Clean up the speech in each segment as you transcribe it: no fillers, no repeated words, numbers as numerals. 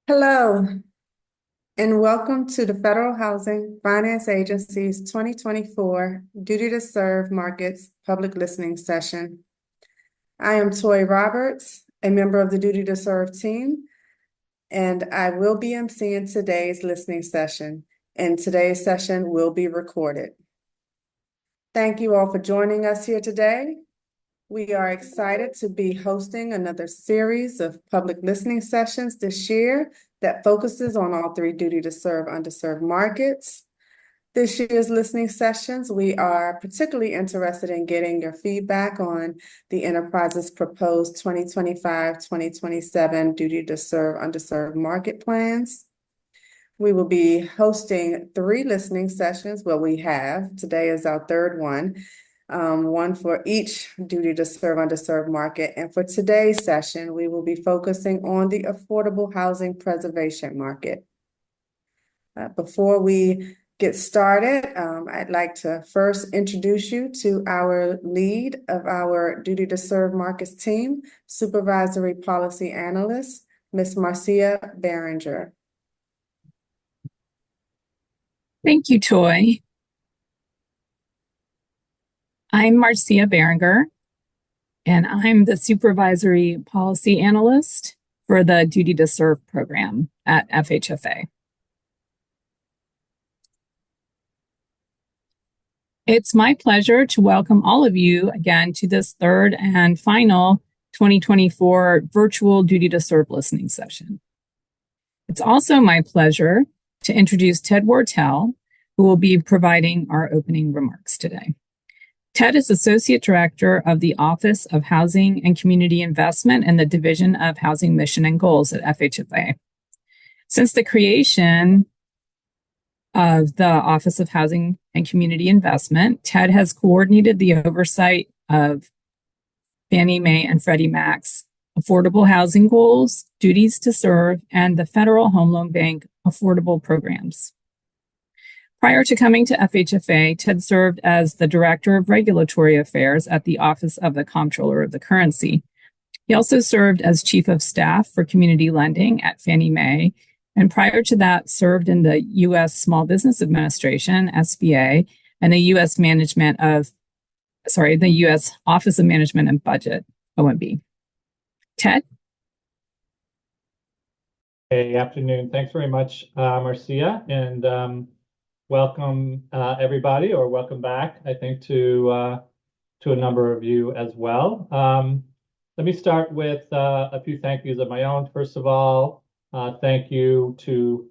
Hello, and welcome to the Federal Housing Finance Agency's 2024 Duty to Serve Markets Public Listening Session. I am Toy Roberts, a member of the Duty to Serve team, and I will be emceeing today's listening session, and today's session will be recorded. Thank you all for joining us here today. We are excited to be hosting another series of public listening sessions this year that focuses on all three duty to serve underserved markets. This year's listening sessions, we are particularly interested in getting your feedback on the enterprise's proposed 2025-2027 duty to serve underserved market plans. We will be hosting 3 listening sessions. Well, we have. Today is our third one for each duty to serve underserved market. And for today's session, we will be focusing on the affordable housing preservation market. Before we get started, I'd like to first introduce you to our lead of our duty to serve markets team, Supervisory Policy Analyst, Ms. Marcia Behringer. Thank you, Toy. I'm Marcia Behringer, and I'm the Supervisory Policy Analyst for the Duty to Serve program at FHFA. It's my pleasure to welcome all of you again to this third and final 2024 virtual Duty to Serve listening session. It's also my pleasure to introduce Ted Wortell, who will be providing our opening remarks today. Ted is Associate Director of the Office of Housing and Community Investment and the Division of Housing Mission and Goals at FHFA. Since the creation of the Office of Housing and Community Investment, Ted has coordinated the oversight of Fannie Mae and Freddie Mac's affordable housing goals, duties to serve, and the Federal Home Loan Bank affordable programs. Prior to coming to FHFA, Ted served as the Director of Regulatory Affairs at the Office of the Comptroller of the Currency. He also served as Chief of Staff for Community Lending at Fannie Mae, and prior to that served in the U.S. Small Business Administration, SBA, and the U.S. Office of Management and Budget, OMB. Ted? Hey, afternoon. Thanks very much, Marcia, and welcome everybody, or welcome back, I think, to a number of you as well. Let me start with a few thank yous of my own. First of all, thank you to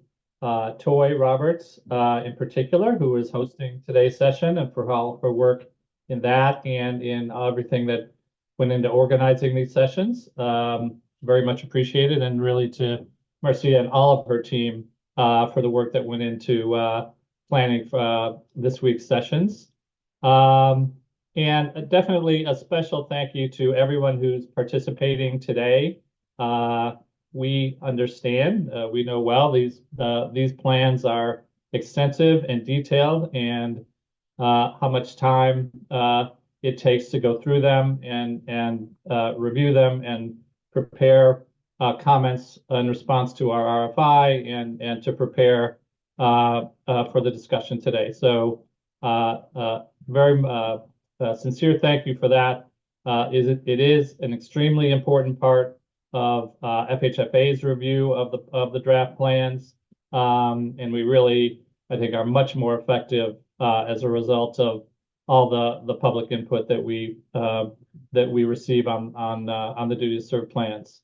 Toy Roberts in particular, who is hosting today's session, and for all of her work in that and in everything that went into organizing these sessions. Very much appreciated, and really to Marcia and all of her team for the work that went into planning for this week's sessions. And definitely a special thank you to everyone who's participating today. We understand, we know well, these plans are extensive and detailed, and how much time it takes to go through them and review them and prepare comments in response to our RFI and to prepare for the discussion today. So very sincere thank you for that. It is an extremely important part of FHFA's review of the draft plans, and we really, I think, are much more effective as a result of all the public input that we receive on the duty to serve plans.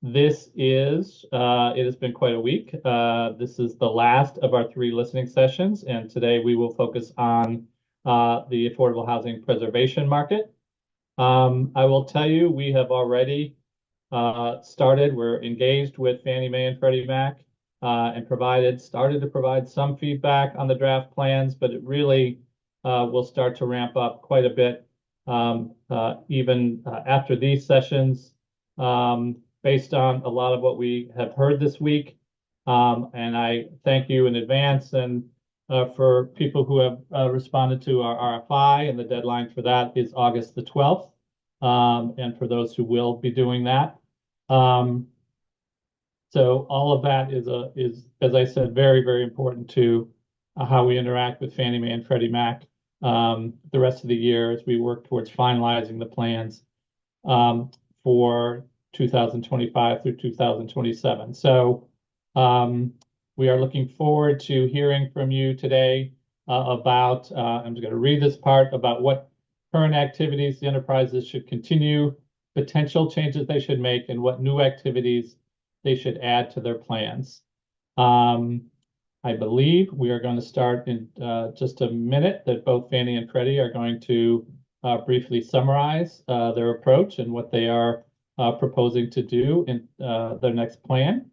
It has been quite a week. This is the last of our 3 listening sessions, and today we will focus on the affordable housing preservation market. I will tell you, we have already started. We're engaged with Fannie Mae and Freddie Mac and started to provide some feedback on the draft plans, but it really will start to ramp up quite a bit even after these sessions, based on a lot of what we have heard this week. And I thank you in advance and for people who have responded to our RFI, and the deadline for that is August the 12th. And for those who will be doing that, So all of that is, as I said, very, very important to how we interact with Fannie Mae and Freddie Mac the rest of the year as we work towards finalizing the plans for 2025 through 2027. So we are looking forward to hearing from you today about, I'm just going to read this part, about what current activities the enterprises should continue, potential changes they should make, and what new activities they should add to their plans. I believe we are going to start in just a minute, that both Fanny and Freddie are going to briefly summarize their approach and what they are proposing to do in their next plan.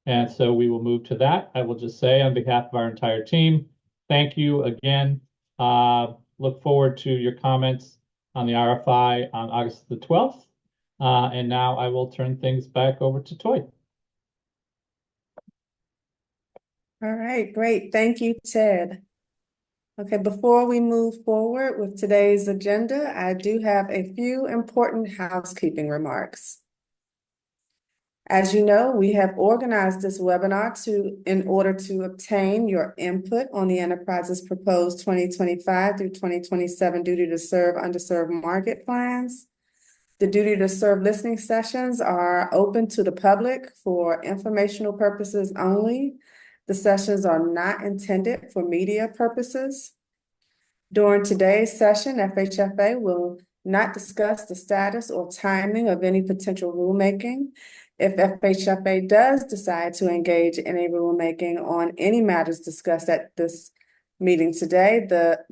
And so we will move to that. I will just say on behalf of our entire team, thank you again. Look forward to your comments on the RFI on August the 12th. And now I will turn things back over to Toy. All right, great. Thank you, Ted. Okay, before we move forward with today's agenda, I do have a few important housekeeping remarks. As you know, we have organized this webinar in order to obtain your input on the enterprise's proposed 2025 through 2027 duty to serve underserved market plans. The duty to serve listening sessions are open to the public for informational purposes only. The sessions are not intended for media purposes. During today's session, FHFA will not discuss the status or timing of any potential rulemaking. If FHFA does decide to engage in a rulemaking on any matters discussed at this meeting today,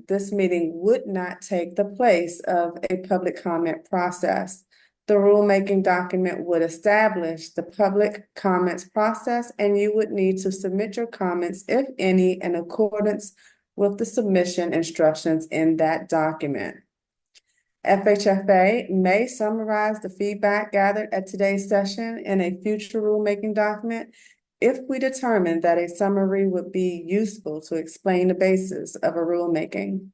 this meeting would not take the place of a public comment process. The rulemaking document would establish the public comments process, and you would need to submit your comments, if any, in accordance with the submission instructions in that document. FHFA may summarize the feedback gathered at today's session in a future rulemaking document if we determine that a summary would be useful to explain the basis of a rulemaking.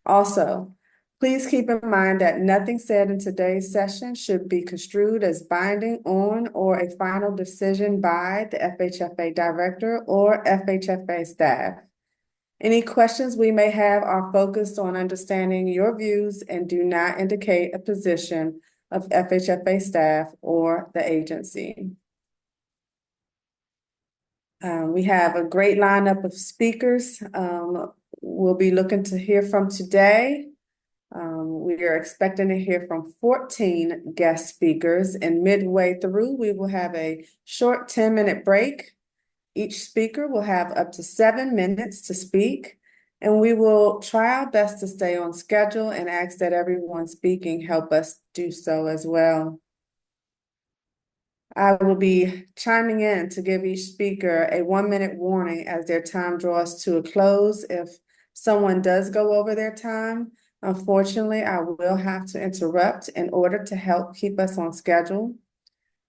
Also, please keep in mind that nothing said in today's session should be construed as binding on or a final decision by the FHFA director or FHFA staff. Any questions we may have are focused on understanding your views and do not indicate a position of FHFA staff or the agency. We have a great lineup of speakers we'll be looking to hear from today. We are expecting to hear from 14 guest speakers, and midway through, we will have a short 10-minute break. Each speaker will have up to 7 minutes to speak, and we will try our best to stay on schedule and ask that everyone speaking help us do so as well. I will be chiming in to give each speaker a 1-minute warning as their time draws to a close. If someone does go over their time, unfortunately, I will have to interrupt in order to help keep us on schedule.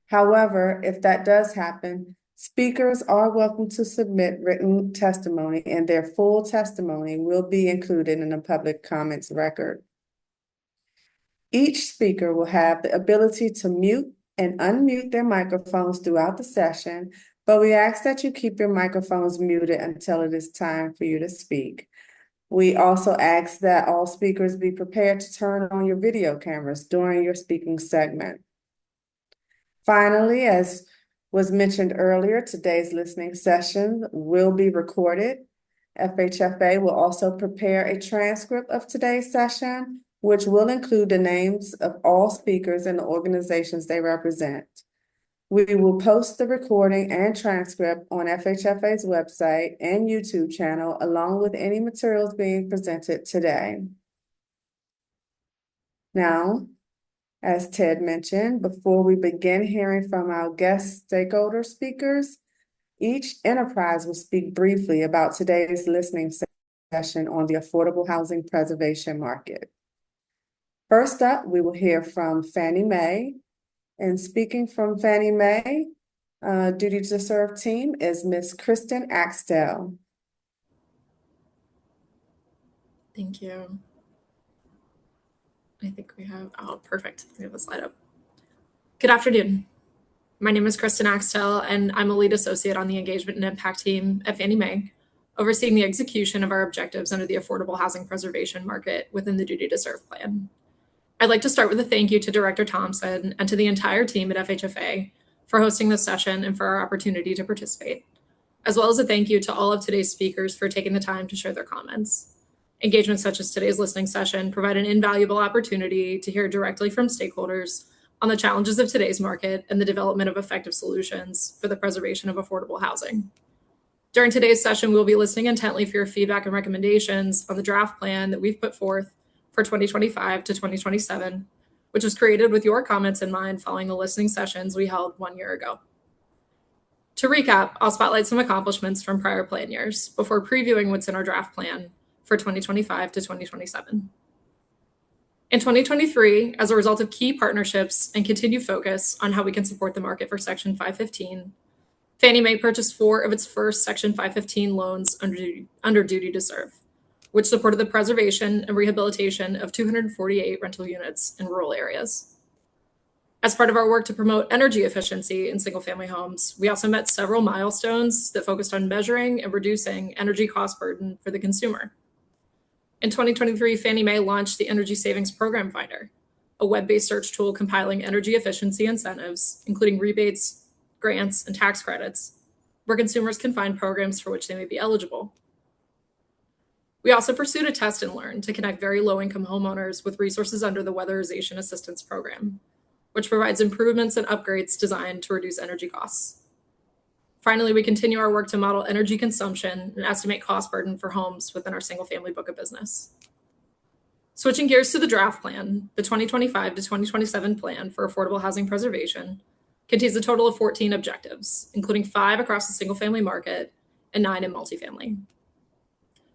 However, if that does happen, speakers are welcome to submit written testimony, and their full testimony will be included in the public comments record. Each speaker will have the ability to mute and unmute their microphones throughout the session, but we ask that you keep your microphones muted until it is time for you to speak. We also ask that all speakers be prepared to turn on your video cameras during your speaking segment. Finally, as was mentioned earlier, today's listening session will be recorded. FHFA will also prepare a transcript of today's session, which will include the names of all speakers and the organizations they represent. We will post the recording and transcript on FHFA's website and YouTube channel, along with any materials being presented today. Now, as Ted mentioned, before we begin hearing from our guest stakeholder speakers, each enterprise will speak briefly about today's listening session on the affordable housing preservation market. First up, we will hear from Fannie Mae. And speaking from Fannie Mae, Duty to Serve team is Ms. Kristen Axel. Thank you. I think we have, oh, perfect. We have a slide up. Good afternoon. My name is Kristen Axel, and I'm a lead associate on the engagement and impact team at Fannie Mae, overseeing the execution of our objectives under the affordable housing preservation market within the Duty to Serve plan. I'd like to start with a thank you to Director Thompson and to the entire team at FHFA for hosting this session and for our opportunity to participate, as well as a thank you to all of today's speakers for taking the time to share their comments. Engagements such as today's listening session provide an invaluable opportunity to hear directly from stakeholders on the challenges of today's market and the development of effective solutions for the preservation of affordable housing. During today's session, we will be listening intently for your feedback and recommendations on the draft plan that we've put forth for 2025 to 2027, which was created with your comments in mind following the listening sessions we held 1 year ago. To recap, I'll spotlight some accomplishments from prior plan years before previewing what's in our draft plan for 2025 to 2027. In 2023, as a result of key partnerships and continued focus on how we can support the market for Section 515, Fannie Mae purchased 4 of its first Section 515 loans under Duty to Serve, which supported the preservation and rehabilitation of 248 rental units in rural areas. As part of our work to promote energy efficiency in single-family homes, we also met several milestones that focused on measuring and reducing energy cost burden for the consumer. In 2023, Fannie Mae launched the Energy Savings Program Finder, a web-based search tool compiling energy efficiency incentives, including rebates, grants, and tax credits, where consumers can find programs for which they may be eligible. We also pursued a test and learn to connect very low-income homeowners with resources under the Weatherization Assistance Program, which provides improvements and upgrades designed to reduce energy costs. Finally, we continue our work to model energy consumption and estimate cost burden for homes within our single-family book of business. Switching gears to the draft plan, the 2025 to 2027 plan for affordable housing preservation contains a total of 14 objectives, including 5 across the single-family market and 9 in multifamily.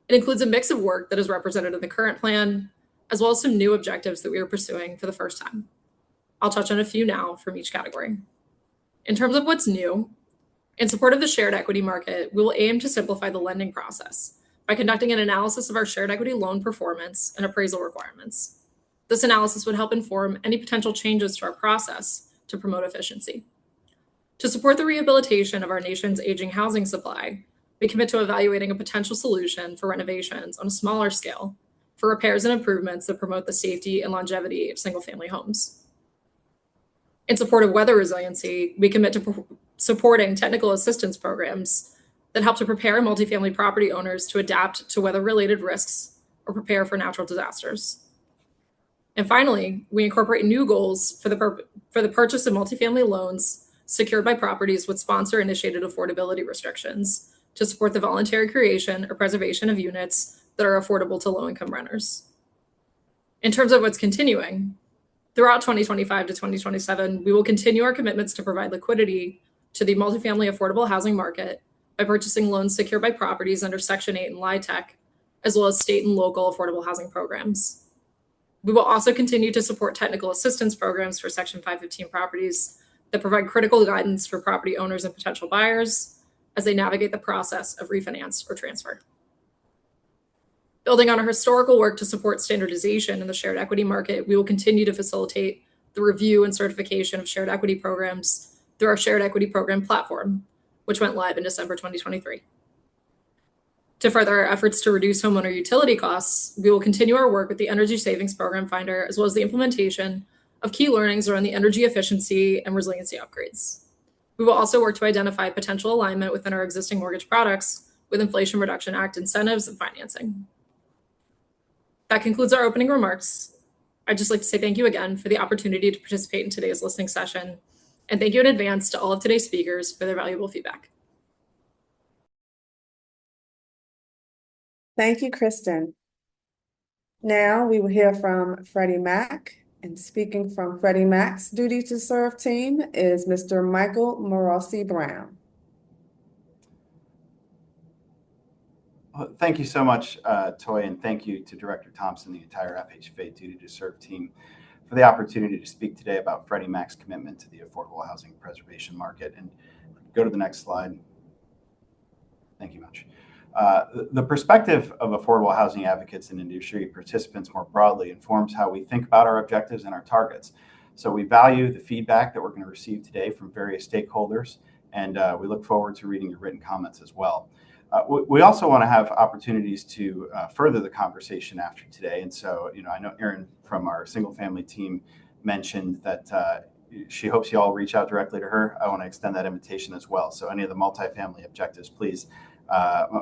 It includes a mix of work that is represented in the current plan, as well as some new objectives that we are pursuing for the first time. I'll touch on a few now from each category. In terms of what's new, in support of the shared equity market, we will aim to simplify the lending process by conducting an analysis of our shared equity loan performance and appraisal requirements. This analysis would help inform any potential changes to our process to promote efficiency. To support the rehabilitation of our nation's aging housing supply, we commit to evaluating a potential solution for renovations on a smaller scale for repairs and improvements that promote the safety and longevity of single-family homes. In support of weather resiliency, we commit to supporting technical assistance programs that help to prepare multifamily property owners to adapt to weather-related risks or prepare for natural disasters. And finally, we incorporate new goals for the purchase of multifamily loans secured by properties with sponsor-initiated affordability restrictions to support the voluntary creation or preservation of units that are affordable to low-income renters. In terms of what's continuing, throughout 2025 to 2027, we will continue our commitments to provide liquidity to the multifamily affordable housing market by purchasing loans secured by properties under Section 8 and LIHTC, as well as state and local affordable housing programs. We will also continue to support technical assistance programs for Section 515 properties that provide critical guidance for property owners and potential buyers as they navigate the process of refinance or transfer. Building on our historical work to support standardization in the shared equity market, we will continue to facilitate the review and certification of shared equity programs through our shared equity program platform, which went live in December 2023. To further our efforts to reduce homeowner utility costs, we will continue our work with the Energy Savings Program Finder, as well as the implementation of key learnings around the energy efficiency and resiliency upgrades. We will also work to identify potential alignment within our existing mortgage products with Inflation Reduction Act incentives and financing. That concludes our opening remarks. I'd just like to say thank you again for the opportunity to participate in today's listening session, and thank you in advance to all of today's speakers for their valuable feedback. Thank you, Kristen. Now we will hear from Freddie Mac. And speaking from Freddie Mac's Duty to Serve team is Mr. Michael Morosi Brown. Well, thank you so much, Toy, and thank you to Director Thompson, the entire FHFA Duty to Serve team, for the opportunity to speak today about Freddie Mac's commitment to the affordable housing preservation market. And go to the next slide. Thank you much. The perspective of affordable housing advocates and industry participants more broadly informs how we think about our objectives and our targets. So we value the feedback that we're going to receive today from various stakeholders, and we look forward to reading your written comments as well. We also want to have opportunities to further the conversation after today. And so, I know Erin from our single family team mentioned that she hopes you all reach out directly to her. I want to extend that invitation as well. So any of the multifamily objectives, please,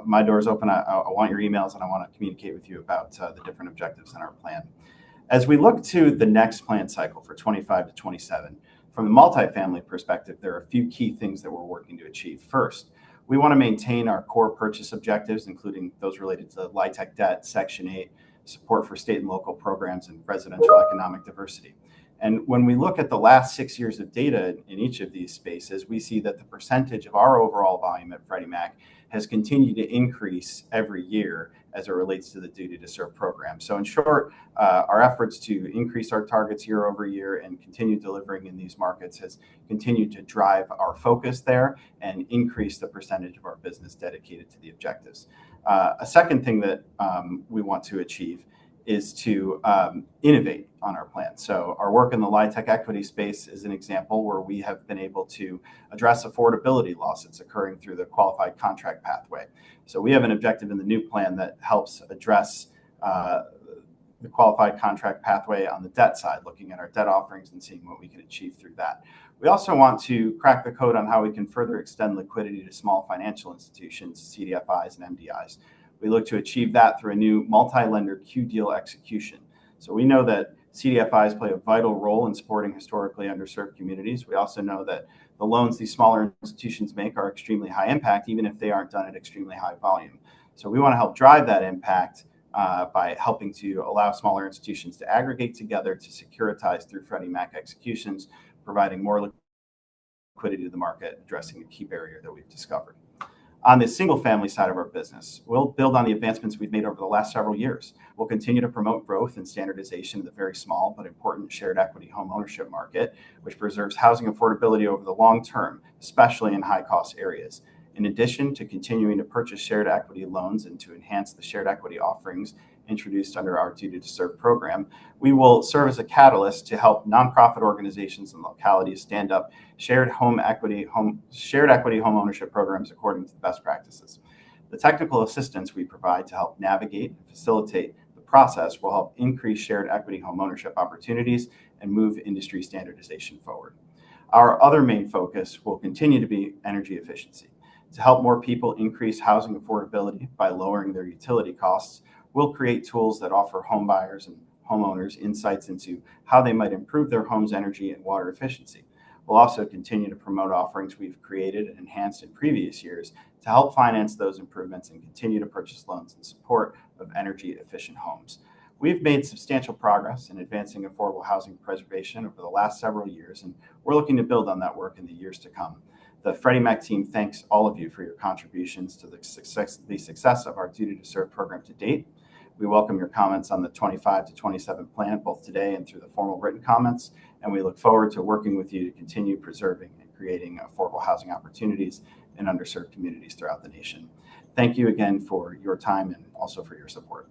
my door is open. I want your emails, and I want to communicate with you about the different objectives in our plan. As we look to the next plan cycle for 25 to 27, from the multifamily perspective, there are a few key things that we're working to achieve. First, we want to maintain our core purchase objectives, including those related to LIHTC debt, Section 8, support for state and local programs, and residential economic diversity. And when we look at the last 6 years of data in each of these spaces, we see that the percentage of our overall volume at Freddie Mac has continued to increase every year as it relates to the Duty to Serve program. So in short, our efforts to increase our targets year over year and continue delivering in these markets has continued to drive our focus there and increase the percentage of our business dedicated to the objectives. A second thing that we want to achieve is to innovate on our plan. So our work in the LIHTC equity space is an example where we have been able to address affordability loss that's occurring through the qualified contract pathway. So we have an objective in the new plan that helps address the qualified contract pathway on the debt side, looking at our debt offerings and seeing what we can achieve through that. We also want to crack the code on how we can further extend liquidity to small financial institutions, CDFIs and MDIs. We look to achieve that through a new multi-lender Q deal execution. So we know that CDFIs play a vital role in supporting historically underserved communities. We also know that the loans these smaller institutions make are extremely high impact, even if they aren't done at extremely high volume. So we want to help drive that impact by helping to allow smaller institutions to aggregate together to securitize through Freddie Mac executions, providing more liquidity to the market, addressing a key barrier that we've discovered. On the single family side of our business, we'll build on the advancements we've made over the last several years. We'll continue to promote growth and standardization of the very small but important shared equity home ownership market, which preserves housing affordability over the long term, especially in high cost areas. In addition to continuing to purchase shared equity loans and to enhance the shared equity offerings introduced under our Duty to Serve program, we will serve as a catalyst to help nonprofit organizations and localities stand up shared equity home ownership programs according to the best practices. The technical assistance we provide to help navigate and facilitate the process will help increase shared equity home ownership opportunities and move industry standardization forward. Our other main focus will continue to be energy efficiency. To help more people increase housing affordability by lowering their utility costs, we'll create tools that offer home buyers and homeowners insights into how they might improve their home's energy and water efficiency. We'll also continue to promote offerings we've created and enhanced in previous years to help finance those improvements and continue to purchase loans in support of energy efficient homes. We've made substantial progress in advancing affordable housing preservation over the last several years, and we're looking to build on that work in the years to come. The Freddie Mac team thanks all of you for your contributions to the success of our Duty to Serve program to date. We welcome your comments on the 25 to 27 plan, both today and through the formal written comments, and we look forward to working with you to continue preserving and creating affordable housing opportunities in underserved communities throughout the nation. Thank you again for your time and also for your support.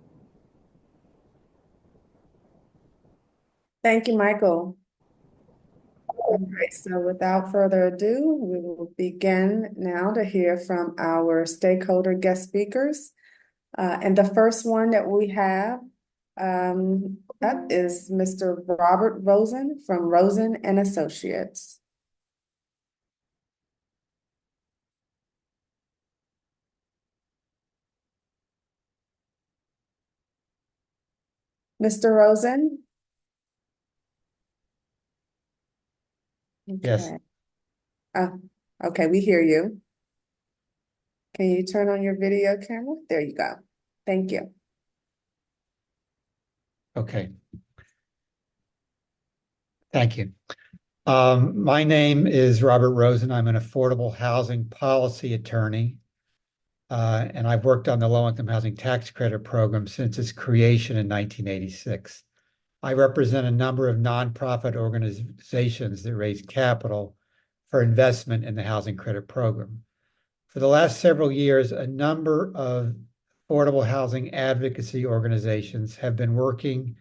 Thank you, Michael. All right, so without further ado, we will begin now to hear from our stakeholder guest speakers. And the first one that we have up is Mr. Robert Rosen from Rosen and Associates. Mr. Rosen? Yes. Okay, we hear you. Can you turn on your video camera? There you go. Thank you. Okay. Thank you. My name is Robert Rosen. I'm an affordable housing policy attorney, and I've worked on the low-income housing tax credit program since its creation in 1986. I represent a number of nonprofit organizations that raise capital for investment in the housing credit program. For the last several years, a number of affordable housing advocacy organizations have been working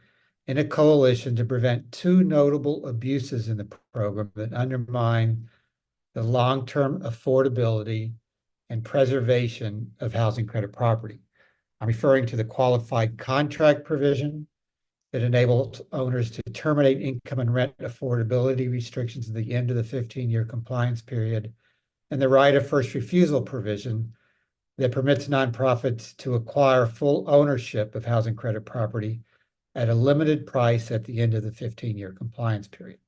in a coalition to prevent two notable abuses in the program that undermine the long-term affordability and preservation of housing credit property. I'm referring to the qualified contract provision that enables owners to terminate income and rent affordability restrictions at the end of the 15-year compliance period, and the right of first refusal provision that permits nonprofits to acquire full ownership of housing credit property at a limited price at the end of the 15-year compliance period.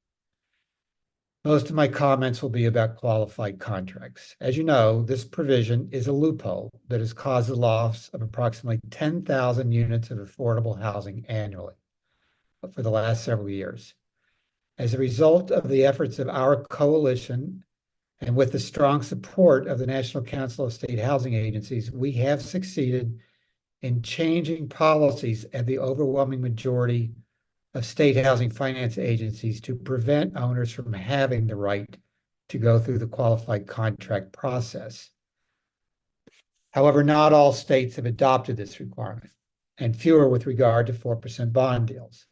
Most of my comments will be about qualified contracts. As you know, this provision is a loophole that has caused the loss of approximately 10,000 units of affordable housing annually for the last several years. As a result of the efforts of our coalition and with the strong support of the National Council of State Housing Agencies, we have succeeded in changing policies at the overwhelming majority of state housing finance agencies to prevent owners from having the right to go through the qualified contract process. However, not all states have adopted this requirement, and fewer with regard to 4% bond deals.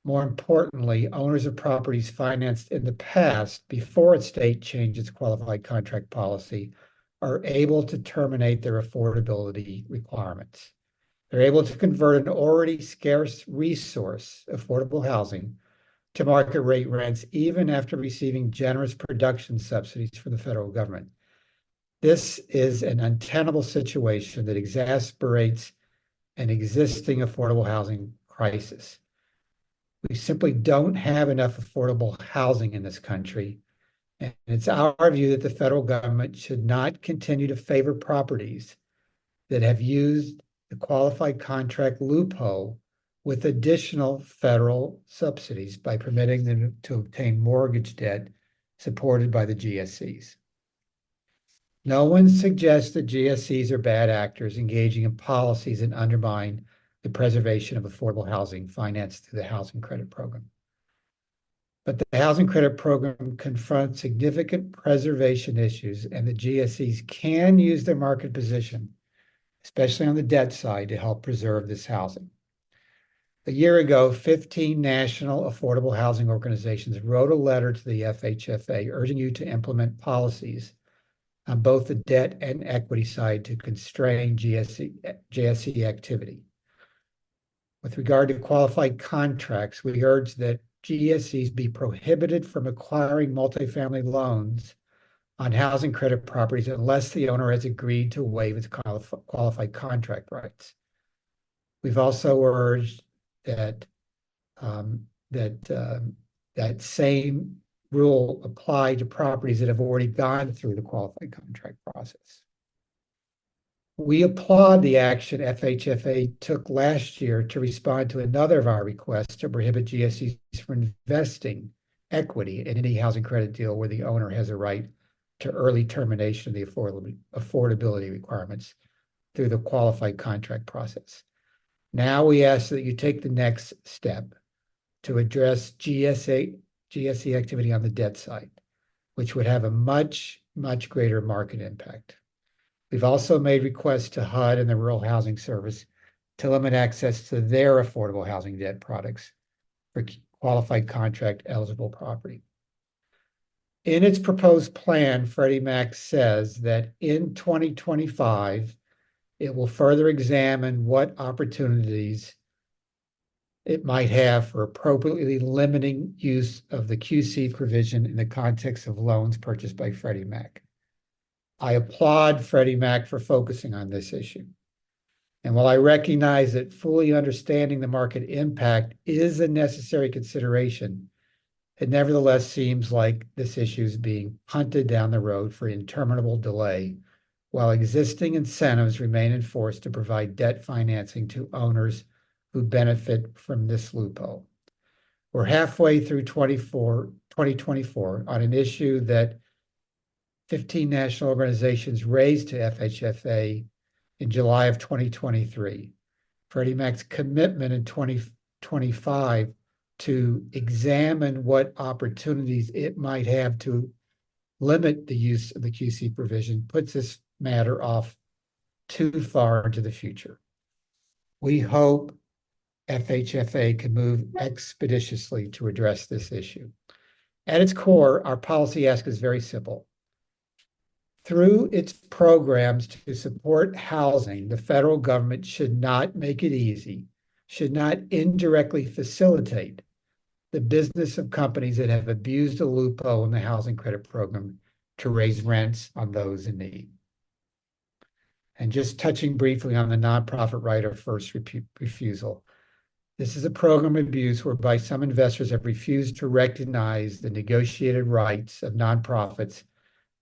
More importantly, owners of properties financed in the past, before a state changed its qualified contract policy, are able to terminate their affordability requirements. They're able to convert an already scarce resource, affordable housing, to market rate rents, even after receiving generous production subsidies from the federal government. This is an untenable situation that exacerbates an existing affordable housing crisis. We simply don't have enough affordable housing in this country, and it's our view that the federal government should not continue to favor properties that have used the qualified contract loophole with additional federal subsidies by permitting them to obtain mortgage debt supported by the GSEs. No one suggests that GSEs are bad actors engaging in policies that undermine the preservation of affordable housing financed through the Housing Credit Program. But the Housing Credit Program confronts significant preservation issues, and the GSEs can use their market position, especially on the debt side, to help preserve this housing. A year ago, 15 national affordable housing organizations wrote a letter to the FHFA urging you to implement policies on both the debt and equity side to constrain GSE activity. With regard to qualified contracts, we urge that GSEs be prohibited from acquiring multifamily loans on housing credit properties unless the owner has agreed to waive its qualified contract rights. We've also urged that that same rule apply to properties that have already gone through the qualified contract process. We applaud the action FHFA took last year to respond to another of our requests to prohibit GSEs from investing equity in any housing credit deal where the owner has a right to early termination of the affordability requirements through the qualified contract process. Now we ask that you take the next step to address GSE activity on the debt side, which would have a much greater market impact. We've also made requests to HUD and the Rural Housing Service to limit access to their affordable housing debt products for qualified contract eligible property. In its proposed plan, Freddie Mac says that in 2025, it will further examine what opportunities it might have for appropriately limiting use of the QC provision in the context of loans purchased by Freddie Mac. I applaud Freddie Mac for focusing on this issue. And while I recognize that fully understanding the market impact is a necessary consideration, it nevertheless seems like this issue is being punted down the road for interminable delay, while existing incentives remain in force to provide debt financing to owners who benefit from this loophole. We're halfway through 2024 on an issue that 15 national organizations raised to FHFA in July of 2023. Freddie Mac's commitment in 2025 to examine what opportunities it might have to limit the use of the QC provision puts this matter off too far into the future. We hope FHFA can move expeditiously to address this issue. At its core, our policy ask is very simple. Through its programs to support housing, the federal government should not make it easy, should not indirectly facilitate the business of companies that have abused a loophole in the housing credit program to raise rents on those in need. And just touching briefly on the nonprofit right of first refusal. This is a program of abuse whereby some investors have refused to recognize the negotiated rights of nonprofits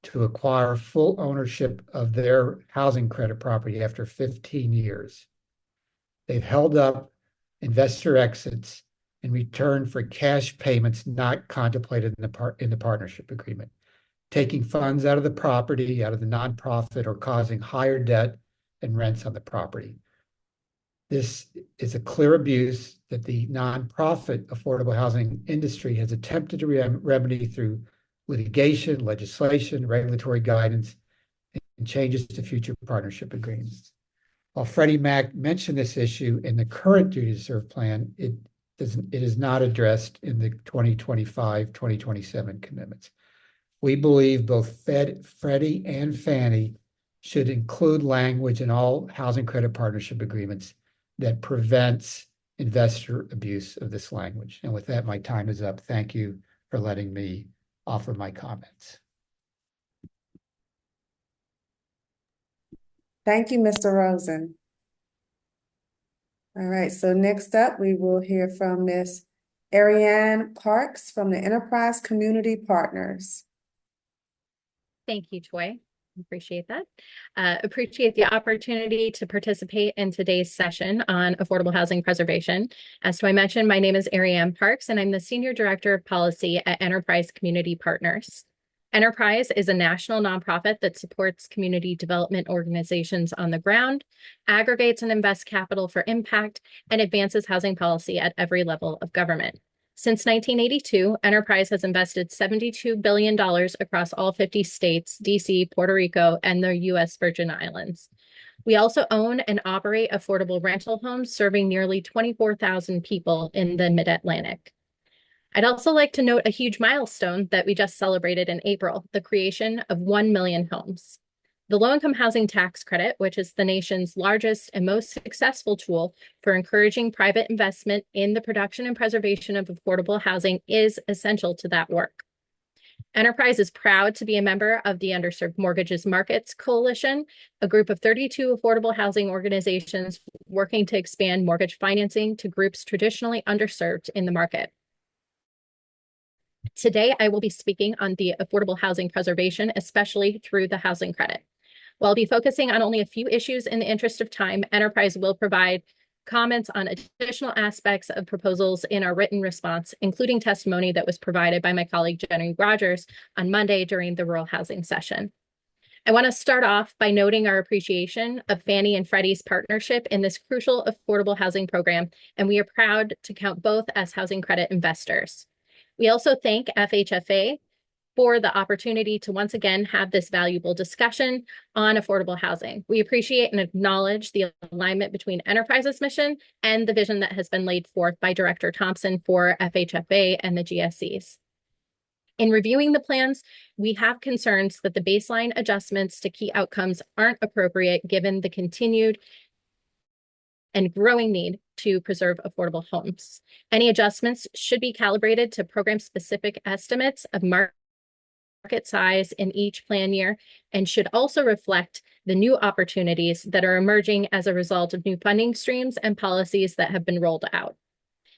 to acquire full ownership of their housing credit property after 15 years. They've held up investor exits in return for cash payments not contemplated in the partnership agreement, taking funds out of the property, out of the nonprofit, or causing higher debt and rents on the property. This is a clear abuse that the nonprofit affordable housing industry has attempted to remedy through litigation, legislation, regulatory guidance, and changes to future partnership agreements. While Freddie Mac mentioned this issue in the current duty to serve plan, it is not addressed in the 2025-2027 commitments. We believe both Freddie and Fanny should include language in all housing credit partnership agreements that prevents investor abuse of this language. And with that, my time is up. Thank you for letting me offer my comments. Thank you, Mr. Rosen. All right, so next up, we will hear from Ms. Arianne Parks from the Enterprise Community Partners. Thank you, Toy. Appreciate that. Appreciate the opportunity to participate in today's session on affordable housing preservation. As Toy mentioned, my name is Arianne Parks, and I'm the Senior Director of Policy at Enterprise Community Partners. Enterprise is a national nonprofit that supports community development organizations on the ground, aggregates and invests capital for impact, and advances housing policy at every level of government. Since 1982, Enterprise has invested $72 billion across all 50 states, DC, Puerto Rico, and the U.S. Virgin Islands. We also own and operate affordable rental homes serving nearly 24,000 people in the Mid-Atlantic. I'd also like to note a huge milestone that we just celebrated in April, the creation of 1 million homes. The low-income housing tax credit, which is the nation's largest and most successful tool for encouraging private investment in the production and preservation of affordable housing, is essential to that work. Enterprise is proud to be a member of the Underserved Markets Coalition, a group of 32 affordable housing organizations working to expand mortgage financing to groups traditionally underserved in the market. Today, I will be speaking on the affordable housing preservation, especially through the housing credit. While I'll be focusing on only a few issues in the interest of time, Enterprise will provide comments on additional aspects of proposals in our written response, including testimony that was provided by my colleague Jenny Rogers on Monday during the rural housing session. I want to start off by noting our appreciation of Fanny and Freddie's partnership in this crucial affordable housing program, and we are proud to count both as housing credit investors. We also thank FHFA for the opportunity to once again have this valuable discussion on affordable housing. We appreciate and acknowledge the alignment between Enterprise's mission and the vision that has been laid forth by Director Thompson for FHFA and the GSEs. In reviewing the plans, we have concerns that the baseline adjustments to key outcomes aren't appropriate given the continued and growing need to preserve affordable homes. Any adjustments should be calibrated to program-specific estimates of market size in each plan year and should also reflect the new opportunities that are emerging as a result of new funding streams and policies that have been rolled out.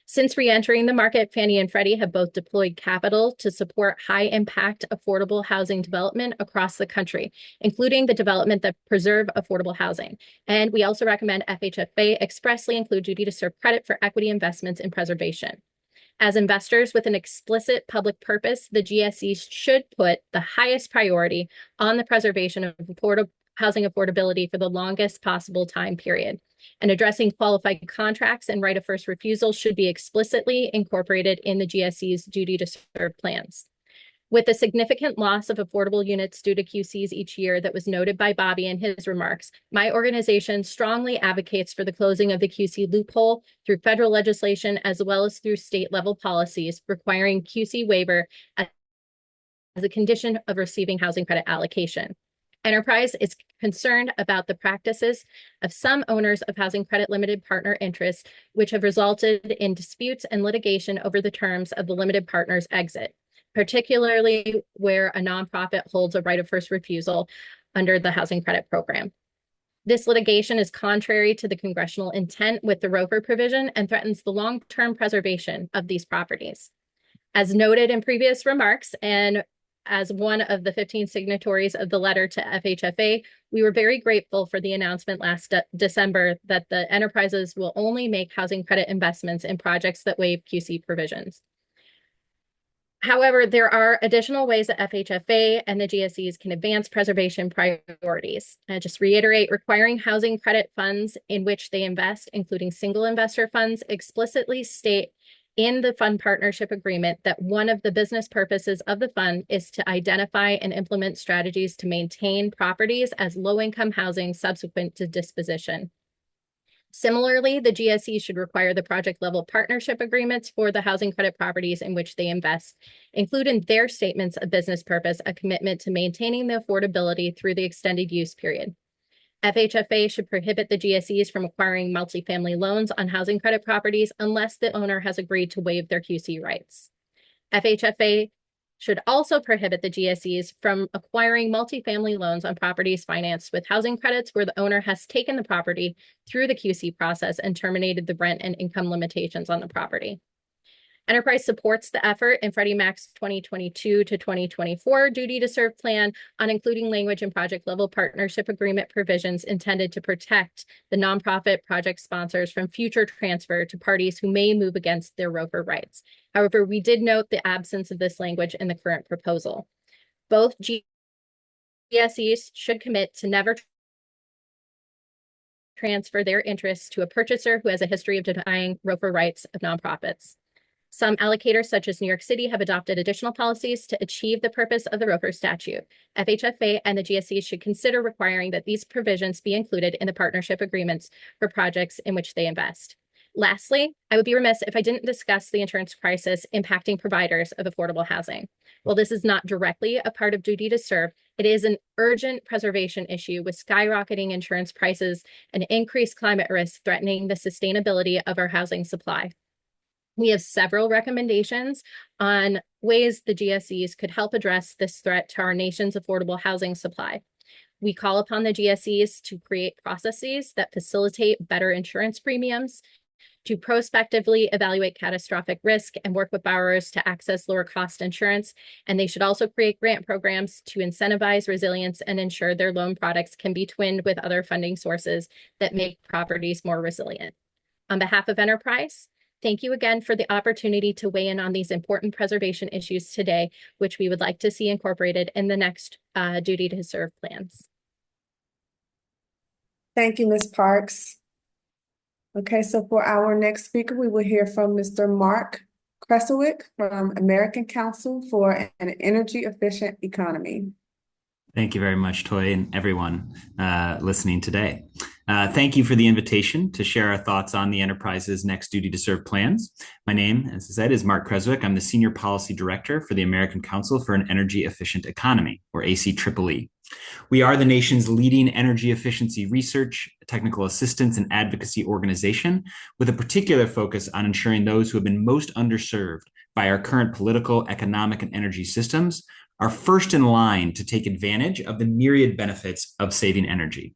Since re-entering the market, Fannie and Freddie have both deployed capital to support high-impact affordable housing development across the country, including the development that preserve affordable housing. And we also recommend FHFA expressly include duty to serve credit for equity investments in preservation. As investors with an explicit public purpose, the GSEs should put the highest priority on the preservation of housing affordability for the longest possible time period. And addressing qualified contracts and right of first refusal should be explicitly incorporated in the GSE's duty to serve plans. With the significant loss of affordable units due to QCs each year that was noted by Bobby in his remarks, my organization strongly advocates for the closing of the QC loophole through federal legislation as well as through state level policies requiring QC waiver as a condition of receiving housing credit allocation. Enterprise is concerned about the practices of some owners of housing credit limited partner interests, which have resulted in disputes and litigation over the terms of the limited partner's exit, particularly where a nonprofit holds a right of first refusal under the housing credit program. This litigation is contrary to the congressional intent with the ROFR provision and threatens the long-term preservation of these properties. As noted in previous remarks, and as one of the 15 signatories of the letter to FHFA, we were very grateful for the announcement last December that the enterprises will only make housing credit investments in projects that waive QC provisions. However, there are additional ways that FHFA and the GSEs can advance preservation priorities. I just reiterate, requiring housing credit funds in which they invest, including single investor funds, explicitly state in the fund partnership agreement that one of the business purposes of the fund is to identify and implement strategies to maintain properties as low-income housing subsequent to disposition. Similarly, the GSE should require the project-level partnership agreements for the housing credit properties in which they invest, include in their statements of business purpose a commitment to maintaining the affordability through the extended use period. FHFA should prohibit the GSEs from acquiring multifamily loans on housing credit properties unless the owner has agreed to waive their QC rights. FHFA should also prohibit the GSEs from acquiring multifamily loans on properties financed with housing credits where the owner has taken the property through the QC process and terminated the rent and income limitations on the property. Enterprise supports the effort in Freddie Mac's 2022 to 2024 Duty to Serve plan on including language in project-level partnership agreement provisions intended to protect the nonprofit project sponsors from future transfer to parties who may move against their ROFR rights. However, we did note the absence of this language in the current proposal. Both GSEs should commit to never transfer their interests to a purchaser who has a history of denying ROFR rights of nonprofits. Some allocators, such as New York City, have adopted additional policies to achieve the purpose of the ROFR statute. FHFA and the GSEs should consider requiring that these provisions be included in the partnership agreements for projects in which they invest. Lastly, I would be remiss if I didn't discuss the insurance crisis impacting providers of affordable housing. While this is not directly a part of Duty to Serve, it is an urgent preservation issue with skyrocketing insurance prices and increased climate risks threatening the sustainability of our housing supply. We have several recommendations on ways the GSEs could help address this threat to our nation's affordable housing supply. We call upon the GSEs to create processes that facilitate better insurance premiums, to prospectively evaluate catastrophic risk and work with borrowers to access lower cost insurance. And they should also create grant programs to incentivize resilience and ensure their loan products can be twinned with other funding sources that make properties more resilient. On behalf of Enterprise, thank you again for the opportunity to weigh in on these important preservation issues today, which we would like to see incorporated in the next Duty to Serve plans. Thank you, Ms. Parks. Okay, so for our next speaker, we will hear from Mr. Mark Keswick from American Council for an Energy Efficient Economy. Thank you very much, Toy, and everyone listening today. Thank you for the invitation to share our thoughts on the Enterprise's next Duty to Serve plans. My name, as I said, is Mark Keswick. I'm the Senior Policy Director for the American Council for an Energy Efficient Economy, or ACEEE. We are the nation's leading energy efficiency research, technical assistance, and advocacy organization, with a particular focus on ensuring those who have been most underserved by our current political, economic, and energy systems are first in line to take advantage of the myriad benefits of saving energy.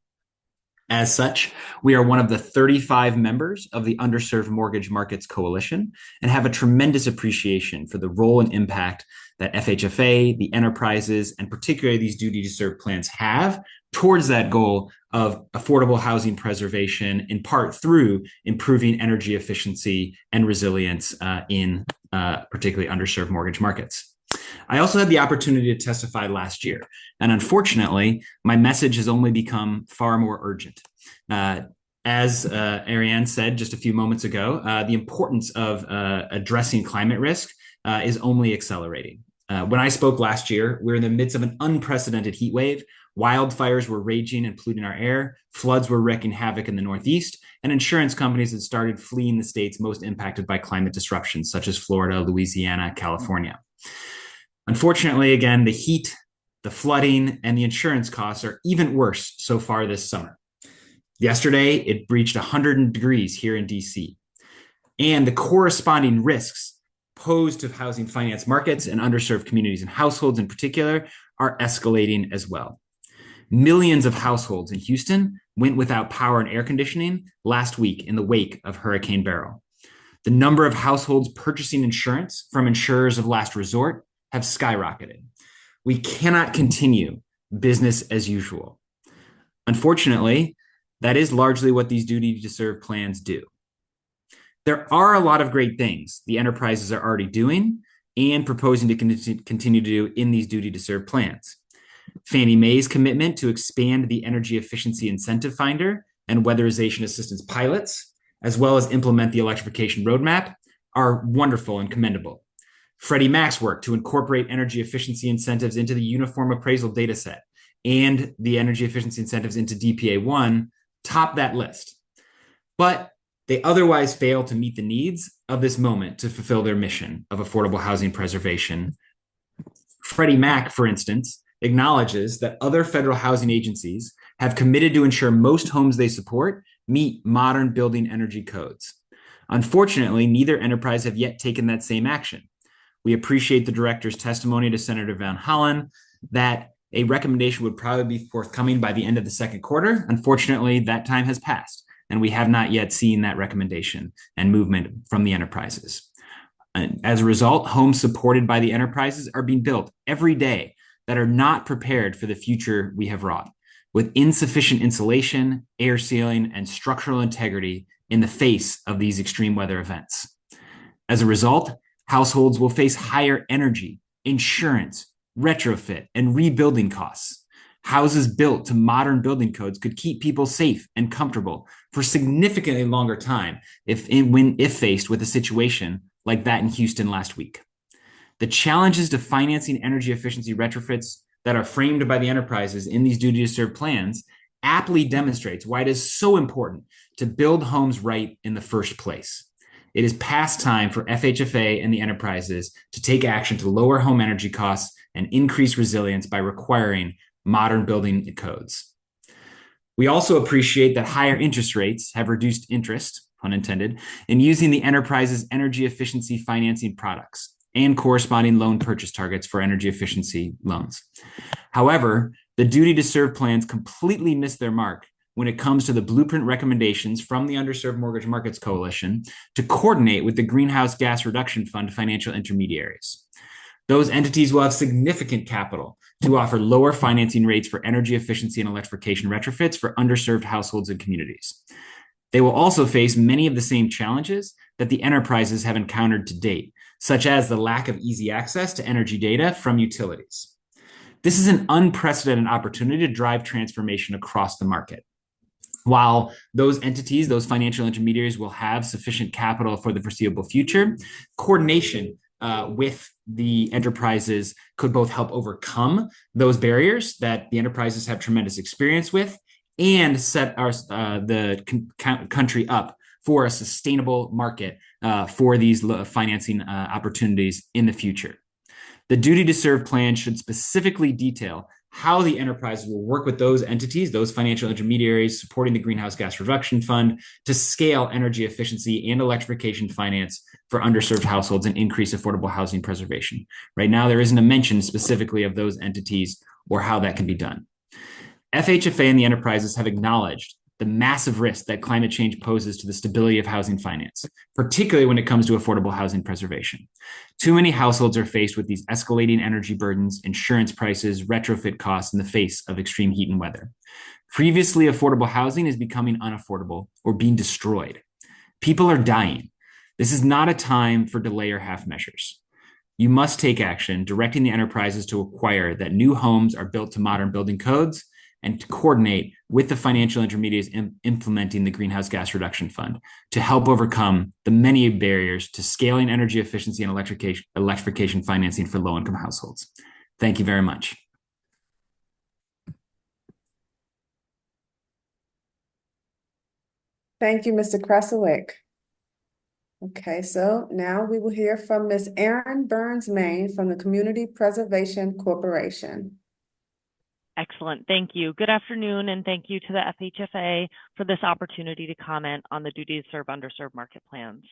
As such, we are one of the 35 members of the Underserved Mortgage Markets Coalition and have a tremendous appreciation for the role and impact that FHFA, the enterprises, and particularly these Duty to Serve plans have towards that goal of affordable housing preservation, in part through improving energy efficiency and resilience in particularly underserved mortgage markets. I also had the opportunity to testify last year, and unfortunately, my message has only become far more urgent. As Arianne said just a few moments ago, the importance of addressing climate risk is only accelerating. When I spoke last year, we were in the midst of an unprecedented heat wave. Wildfires were raging and polluting our air. Floods were wreaking havoc in the Northeast, and insurance companies had started fleeing the states most impacted by climate disruptions, such as Florida, Louisiana, California. Unfortunately, again, the heat, the flooding, and the insurance costs are even worse so far this summer. Yesterday, it reached 100 degrees here in DC, and the corresponding risks posed to housing finance markets and underserved communities and households in particular are escalating as well. Millions of households in Houston went without power and air conditioning last week in the wake of Hurricane Beryl. The number of households purchasing insurance from insurers of last resort have skyrocketed. We cannot continue business as usual. Unfortunately, that is largely what these duty to serve plans do. There are a lot of great things the enterprises are already doing and proposing to continue to do in these duty to serve plans. Fannie Mae's commitment to expand the energy efficiency incentive finder and weatherization assistance pilots, as well as implement the electrification roadmap, are wonderful and commendable. Freddie Mac's work to incorporate energy efficiency incentives into the uniform appraisal data set and the energy efficiency incentives into DPA1 top that list. But they otherwise fail to meet the needs of this moment to fulfill their mission of affordable housing preservation. Freddie Mac, for instance, acknowledges that other federal housing agencies have committed to ensure most homes they support meet modern building energy codes. Unfortunately, neither enterprise have yet taken that same action. We appreciate the director's testimony to Senator Van Hollen that a recommendation would probably be forthcoming by the end of the second quarter. Unfortunately, that time has passed, and we have not yet seen that recommendation and movement from the enterprises. And as a result, homes supported by the enterprises are being built every day that are not prepared for the future we have wrought, with insufficient insulation, air sealing, and structural integrity in the face of these extreme weather events. As a result, households will face higher energy, insurance, retrofit, and rebuilding costs. Houses built to modern building codes could keep people safe and comfortable for significantly longer time if faced with a situation like that in Houston last week. The challenges to financing energy efficiency retrofits that are framed by the enterprises in these duty to serve plans aptly demonstrates why it is so important to build homes right in the first place. It is past time for FHFA and the enterprises to take action to lower home energy costs and increase resilience by requiring modern building codes. We also appreciate that higher interest rates have reduced interest, pun intended, in using the enterprise's energy efficiency financing products and corresponding loan purchase targets for energy efficiency loans. However, the duty to serve plans completely miss their mark when it comes to the blueprint recommendations from the Underserved Mortgage Markets Coalition to coordinate with the Greenhouse Gas Reduction Fund financial intermediaries. Those entities will have significant capital to offer lower financing rates for energy efficiency and electrification retrofits for underserved households and communities. They will also face many of the same challenges that the enterprises have encountered to date, such as the lack of easy access to energy data from utilities. This is an unprecedented opportunity to drive transformation across the market. While those entities, those financial intermediaries, will have sufficient capital for the foreseeable future, coordination with the enterprises could both help overcome those barriers that the enterprises have tremendous experience with and set the country up for a sustainable market for these financing opportunities in the future. The duty to serve plan should specifically detail how the enterprise will work with those entities, those financial intermediaries supporting the Greenhouse Gas Reduction Fund to scale energy efficiency and electrification finance for underserved households and increase affordable housing preservation. Right now, there isn't a mention specifically of those entities or how that can be done. FHFA and the enterprises have acknowledged the massive risk that climate change poses to the stability of housing finance, particularly when it comes to affordable housing preservation. Too many households are faced with these escalating energy burdens, insurance prices, retrofit costs in the face of extreme heat and weather. Previously affordable housing is becoming unaffordable or being destroyed. People are dying. This is not a time for delay or half measures. You must take action, directing the enterprises to acquire that new homes are built to modern building codes, and to coordinate with the financial intermediaries implementing the Greenhouse Gas Reduction Fund to help overcome the many barriers to scaling energy efficiency and electrification financing for low-income households. Thank you very much. Thank you, Mr. Kresiwick. Okay, so now we will hear from Ms. Arianne Burns-Main from the Community Preservation Corporation. Excellent. Thank you. Good afternoon, and thank you to the FHFA for this opportunity to comment on the duty to serve underserved market plans.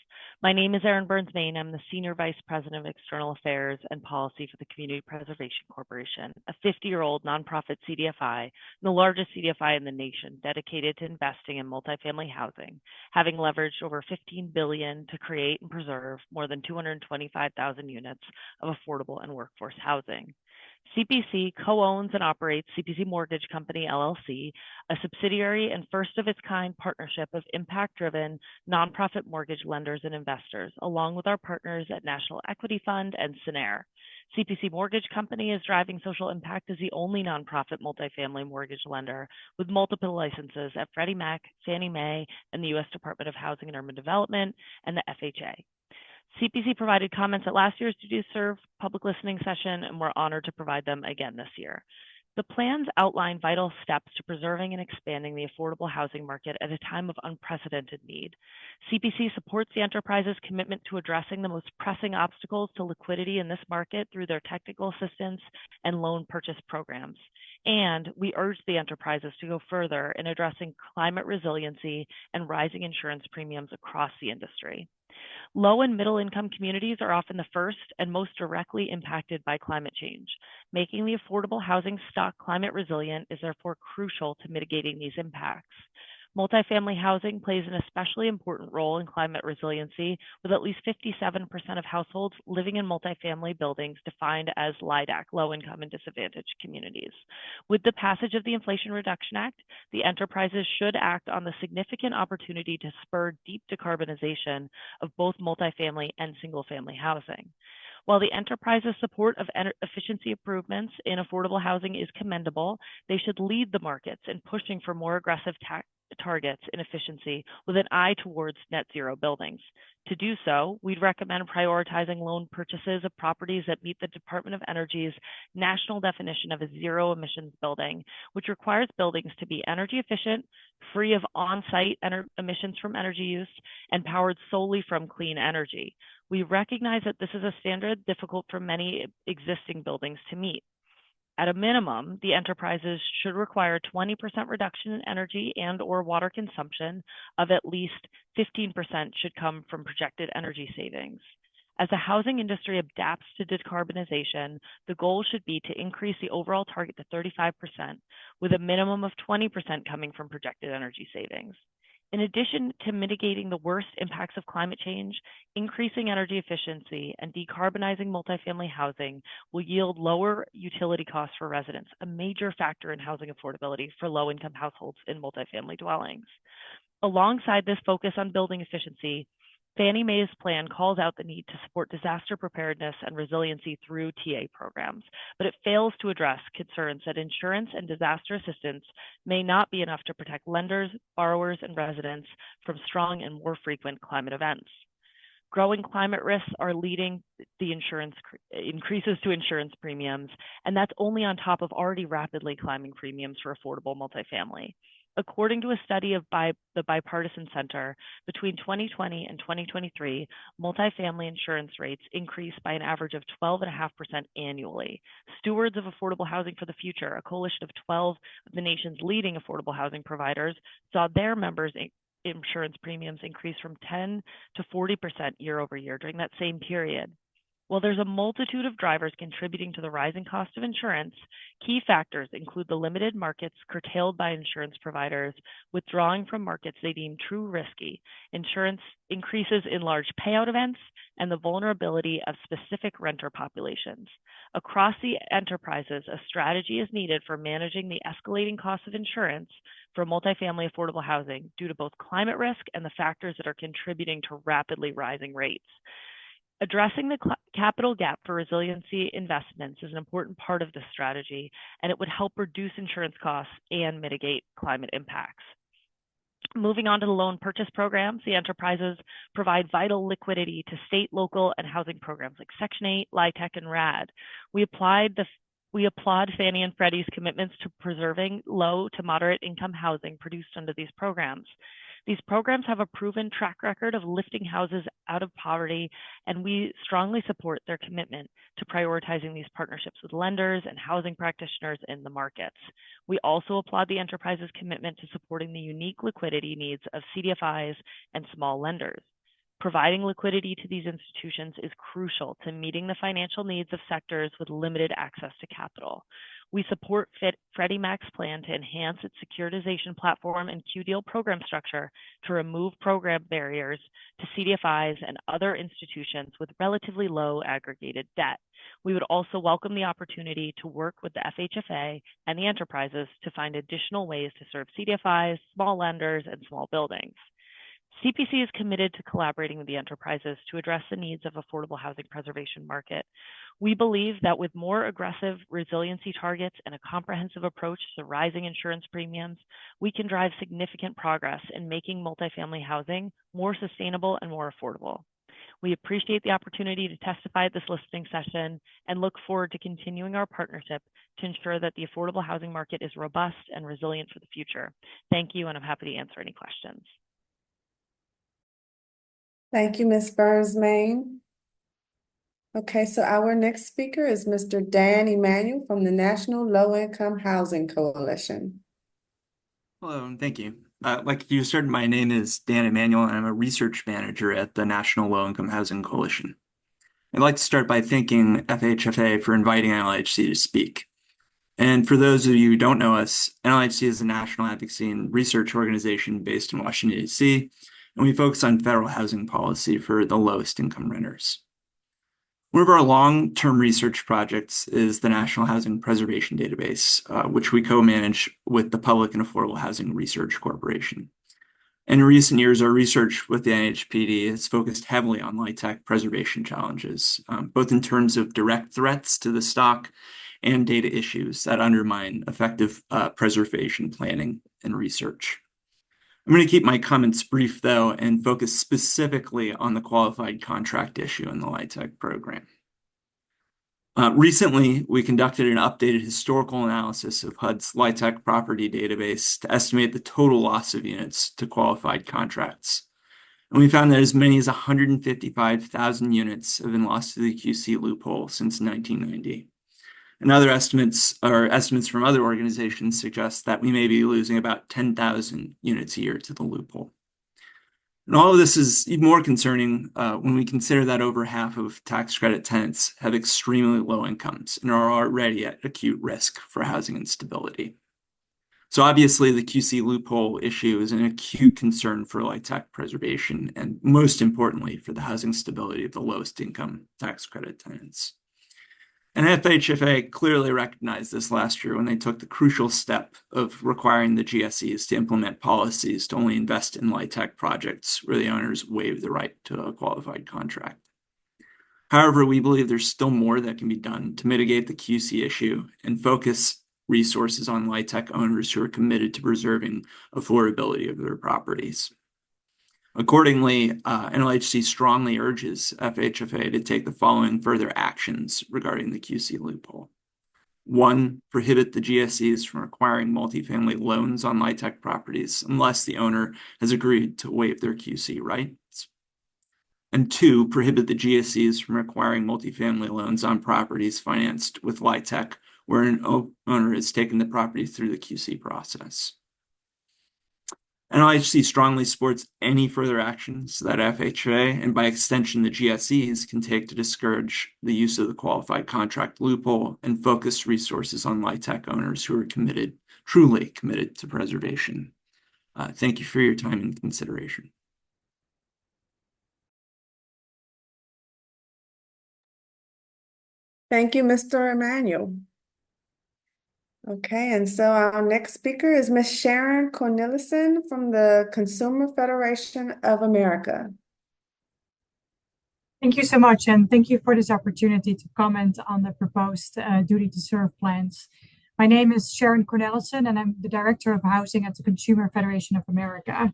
My name is Arianne Burns-Main. I'm the Senior Vice President of External Affairs and Policy for the Community Preservation Corporation, a 50-year-old nonprofit CDFI, and the largest CDFI in the nation, dedicated to investing in multifamily housing, having leveraged over $15 billion to create and preserve more than 225,000 units of affordable and workforce housing. CPC co-owns and operates CPC Mortgage Company, LLC, a subsidiary and first-of-its-kind partnership of impact-driven nonprofit mortgage lenders and investors, along with our partners at National Equity Fund and Sinair. CPC Mortgage Company is driving social impact as the only nonprofit multifamily mortgage lender with multiple licenses at Freddie Mac, Fannie Mae, and the U.S. Department of Housing and Urban Development, and the FHA. CPC provided comments at last year's Duty to Serve public listening session, and we're honored to provide them again this year. The plans outline vital steps to preserving and expanding the affordable housing market at a time of unprecedented need. CPC supports the enterprise's commitment to addressing the most pressing obstacles to liquidity in this market through their technical assistance and loan purchase programs. And we urge the enterprises to go further in addressing climate resiliency and rising insurance premiums across the industry. Low and middle income communities are often the first and most directly impacted by climate change. Making the affordable housing stock climate resilient is therefore crucial to mitigating these impacts. Multifamily housing plays an especially important role in climate resiliency, with at least 57% of households living in multifamily buildings defined as LIDAC, low-income and disadvantaged communities. With the passage of the Inflation Reduction Act, the enterprises should act on the significant opportunity to spur deep decarbonization of both multifamily and single-family housing. While the enterprise's support of efficiency improvements in affordable housing is commendable, they should lead the markets in pushing for more aggressive targets in efficiency with an eye towards net zero buildings. To do so, we'd recommend prioritizing loan purchases of properties that meet the Department of Energy's national definition of a zero emissions building, which requires buildings to be energy efficient, free of on-site emissions from energy use, and powered solely from clean energy. We recognize that this is a standard difficult for many existing buildings to meet. At a minimum, the enterprises should require 20% reduction in energy and or water consumption. Of at least 15% should come from projected energy savings. As the housing industry adapts to decarbonization, the goal should be to increase the overall target to 35%, with a minimum of 20% coming from projected energy savings. In addition to mitigating the worst impacts of climate change, increasing energy efficiency and decarbonizing multifamily housing will yield lower utility costs for residents, a major factor in housing affordability for low-income households in multifamily dwellings. Alongside this focus on building efficiency, Fannie Mae's plan calls out the need to support disaster preparedness and resiliency through TA programs, but it fails to address concerns that insurance and disaster assistance may not be enough to protect lenders, borrowers, and residents from strong and more frequent climate events. Growing climate risks are leading the increases to insurance premiums, and that's only on top of already rapidly climbing premiums for affordable multifamily. According to a study of the Bipartisan Center, between 2020 and 2023, multifamily insurance rates increased by an average of 12.5% annually. Stewards of Affordable Housing for the Future, a coalition of 12 of the nation's leading affordable housing providers, saw their members' insurance premiums increase from 10 to 40% year over year during that same period. While there's a multitude of drivers contributing to the rising cost of insurance, key factors include the limited markets curtailed by insurance providers withdrawing from markets they deem too risky, insurance increases in large payout events, and the vulnerability of specific renter populations. Across the enterprises, a strategy is needed for managing the escalating costs of insurance for multifamily affordable housing due to both climate risk and the factors that are contributing to rapidly rising rates. Addressing the capital gap for resiliency investments is an important part of this strategy, and it would help reduce insurance costs and mitigate climate impacts. Moving on to the loan purchase programs, the enterprises provide vital liquidity to state, local, and housing programs like Section 8, LIHTC, and RAD. We applaud Fanny and Freddie's commitments to preserving low to moderate income housing produced under these programs. These programs have a proven track record of lifting houses out of poverty, and we strongly support their commitment to prioritizing these partnerships with lenders and housing practitioners in the markets. We also applaud the enterprise's commitment to supporting the unique liquidity needs of CDFIs and small lenders. Providing liquidity to these institutions is crucial to meeting the financial needs of sectors with limited access to capital. We support Freddie Mac's plan to enhance its securitization platform and QDeal program structure to remove program barriers to CDFIs and other institutions with relatively low aggregated debt. We would also welcome the opportunity to work with the FHFA and the enterprises to find additional ways to serve CDFIs, small lenders, and small buildings. CPC is committed to collaborating with the enterprises to address the needs of affordable housing preservation market. We believe that with more aggressive resiliency targets and a comprehensive approach to rising insurance premiums, we can drive significant progress in making multifamily housing more sustainable and more affordable. We appreciate the opportunity to testify at this listening session and look forward to continuing our partnership to ensure that the affordable housing market is robust and resilient for the future. Thank you, and I'm happy to answer any questions. Thank you, Ms. Burns-Main. Okay, so our next speaker is Mr. Dan Emanuel from the National Low Income Housing Coalition. Hello, and thank you. Like you said, my name is Dan Emanuel, and I'm a research manager at the National Low Income Housing Coalition. I'd like to start by thanking FHFA for inviting NLHC to speak. And for those of you who don't know us, NLHC is a national advocacy and research organization based in Washington, D.C., and we focus on federal housing policy for the lowest income renters. One of our long-term research projects is the National Housing Preservation Database, which we co-manage with the Public and Affordable Housing Research Corporation. In recent years, our research with the NHPD has focused heavily on LIHTC preservation challenges, both in terms of direct threats to the stock and data issues that undermine effective preservation planning and research. I'm going to keep my comments brief, though, and focus specifically on the qualified contract issue in the LIHTC program. Recently, we conducted an updated historical analysis of HUD's LIHTC property database to estimate the total loss of units to qualified contracts. And we found that as many as 155,000 units have been lost to the QC loophole since 1990. And other estimates from other organizations suggest that we may be losing about 10,000 units a year to the loophole. And all of this is even more concerning when we consider that over half of tax credit tenants have extremely low incomes and are already at acute risk for housing instability. So obviously the QC loophole issue is an acute concern for LIHTC preservation and most importantly for the housing stability of the lowest income tax credit tenants. And FHFA clearly recognized this last year when they took the crucial step of requiring the GSEs to implement policies to only invest in LIHTC projects where the owners waive the right to a qualified contract. However, we believe there's still more that can be done to mitigate the QC issue and focus resources on LIHTC owners who are committed to preserving affordability of their properties. Accordingly, NLHC strongly urges FHFA to take the following further actions regarding the QC loophole. 1, prohibit the GSEs from requiring multifamily loans on LIHTC properties unless the owner has agreed to waive their QC rights. And 2, prohibit the GSEs from requiring multifamily loans on properties financed with LIHTC where an owner has taken the property through the QC process. NLHC strongly supports any further actions that FHFA and by extension the GSEs can take to discourage the use of the qualified contract loophole and focus resources on LIHTC owners who are truly committed to preservation. Thank you for your time and consideration. Thank you, Mr. Emanuel. Okay, and so our next speaker is Ms. Sharon Cornelis from the Consumer Federation of America. Thank you so much, and thank you for this opportunity to comment on the proposed duty to serve plans. My name is Sharon Cornelis, and I'm the Director of Housing at the Consumer Federation of America.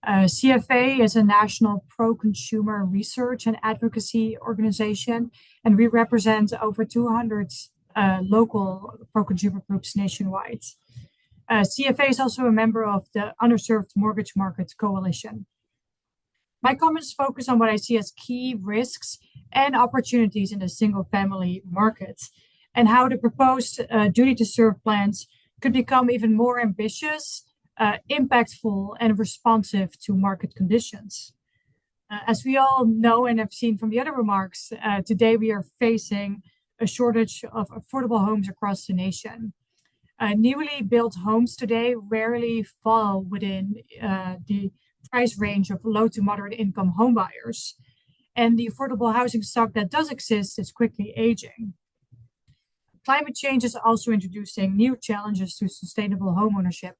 CFA is a national pro-consumer research and advocacy organization, and we represent over 200 local pro-consumer groups nationwide. CFA is also a member of the Underserved Mortgage Markets Coalition. My comments focus on what I see as key risks and opportunities in the single-family market, and how the proposed duty to serve plans could become even more ambitious, impactful, and responsive to market conditions. As we all know and have seen from the other remarks, today we are facing a shortage of affordable homes across the nation. Newly built homes today rarely fall within the price range of low to moderate income homebuyers, and the affordable housing stock that does exist is quickly aging. Climate change is also introducing new challenges to sustainable homeownership,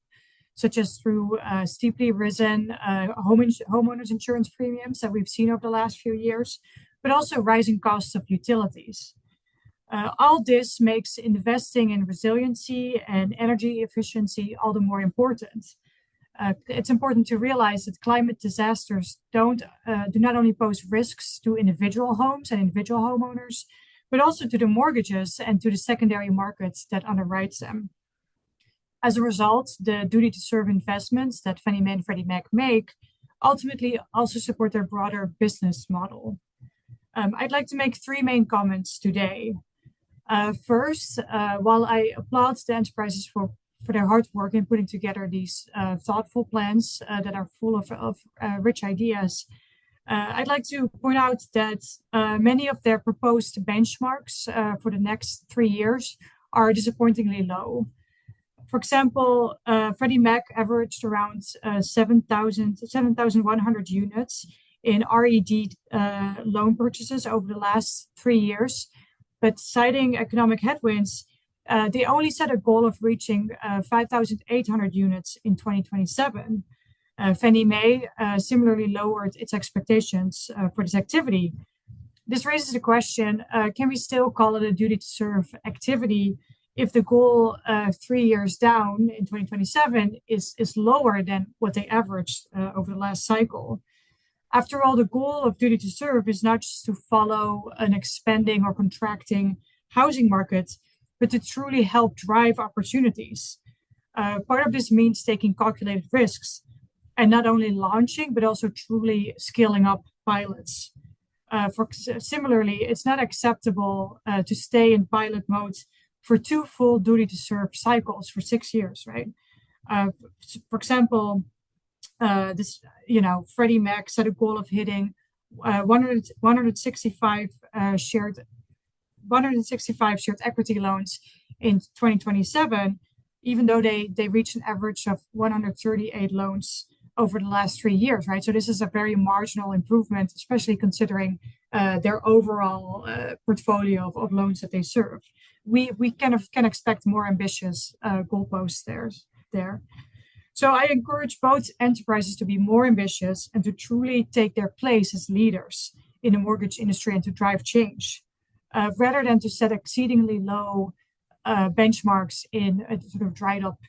such as through steeply risen homeowners insurance premiums that we've seen over the last few years, but also rising costs of utilities. All this makes investing in resiliency and energy efficiency all the more important. It's important to realize that climate disasters do not only pose risks to individual homes and individual homeowners, but also to the mortgages and to the secondary markets that underwrite them. As a result, the duty to serve investments that Fannie Mae and Freddie Mac make ultimately also support their broader business model. I'd like to make three main comments today. First, while I applaud the enterprises for their hard work in putting together these thoughtful plans that are full of rich ideas, I'd like to point out that many of their proposed benchmarks for the next 3 years are disappointingly low. For example, Freddie Mac averaged around 7,100 units in RED loan purchases over the last 3 years, but citing economic headwinds, they only set a goal of reaching 5,800 units in 2027. Fannie Mae similarly lowered its expectations for this activity. This raises the question, can we still call it a duty to serve activity if the goal 3 years down in 2027 is lower than what they averaged over the last cycle? After all, the goal of duty to serve is not just to follow an expanding or contracting housing market, but to truly help drive opportunities. Part of this means taking calculated risks and not only launching, but also truly scaling up pilots. Similarly, it's not acceptable to stay in pilot mode for 2 full duty to serve cycles for 6 years, right? For example, Freddie Mac set a goal of hitting 165 shared equity loans in 2027, even though they reached an average of 138 loans over the last 3 years, right? So this is a very marginal improvement, especially considering their overall portfolio of loans that they serve. We can expect more ambitious goalposts there. So I encourage both enterprises to be more ambitious and to truly take their place as leaders in the mortgage industry and to drive change, rather than to set exceedingly low benchmarks in a sort of dried up